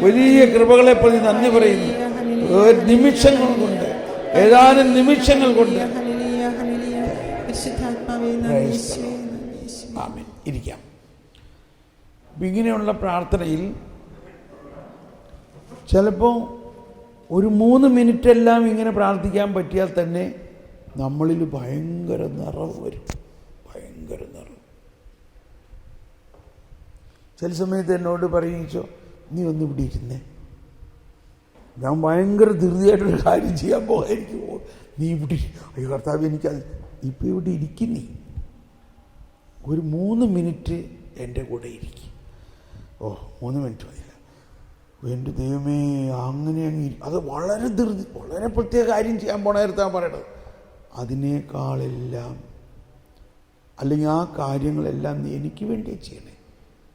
വലിയ കൃപകളെ പ്രതി നന്ദി പറയുന്നു. നിമിഷങ്ങൾ കൊണ്ട്, ഏതാനും നിമിഷങ്ങൾ കൊണ്ട്. ആമേൻ. ഇരിക്കാം. ഇങ്ങനെയുള്ള പ്രാർത്ഥനയിൽ ചിലപ്പോൾ ഒരു 3 മിനിറ്റ് എല്ലാം ഇങ്ങനെ പ്രാർത്ഥിക്കാൻ പറ്റിയാൽ തന്നെ നമ്മളിൽ ഭയങ്കര നിറവ് വരും, ഭയങ്കര നിറവ്. ചില സമയത്ത് എന്നോട് പറയിച്ചോ, നീ ഒന്ന് ഇവിടെ ഇരുന്നേ, ഞാൻ ഭയങ്കര ധൃതിയായിട്ടൊരു കാര്യം ചെയ്യാൻ പോകായിരിക്കും. നീ ഇവിടെ, അയ്യോ കർത്താവ് എനിക്കത്, ഇപ്പം ഇവിടെ ഇരിക്കുന്നീ ഒരു 3 മിനിറ്റ് എൻ്റെ കൂടെ ഇരിക്കും. 3 മിനിറ്റ് മതിയില്ല. എൻ്റെ ദൈവമേ, അങ്ങനെ അങ്ങ് അത് വളരെ ധൃതി, വളരെ പ്രത്യേക കാര്യം ചെയ്യാൻ പോണ നേരത്താണ് പറയണത്. അതിനേക്കാളെല്ലാം, അല്ലെങ്കിൽ ആ കാര്യങ്ങളെല്ലാം നീ എനിക്ക് വേണ്ടി ചെയ്യണേ.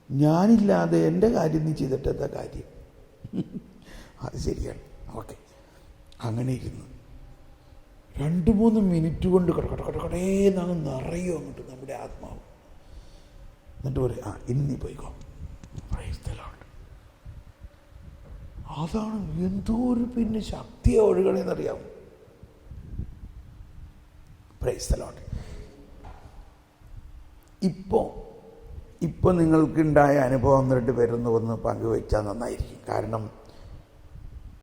ഞാനില്ലാതെ എൻ്റെ കാര്യം നീ ചെയ്തിട്ട് എന്താ കാര്യം? അത് ശരിയാണ്. ഓക്കെ, അങ്ങനെ ഇരുന്ന് 2-3 മിനിറ്റ് കൊണ്ട് കടകടകടേന്നങ്ങ് നിറയും അങ്ങോട്ട് നമ്മുടെ ആത്മാവ്. എന്നിട്ട് പറയും, ഇനി നീ പോയിക്കോ. അതാണ് എന്തോ ഒരു പിന്നെ ശക്തിയെ ഒഴുകണേന്നറിയാമോ? Praise the Lord. ഇപ്പോൾ നിങ്ങൾക്കുണ്ടായ അനുഭവം 2 പേരൊന്ന് പങ്കുവെച്ചാൽ നന്നായിരിക്കും. കാരണം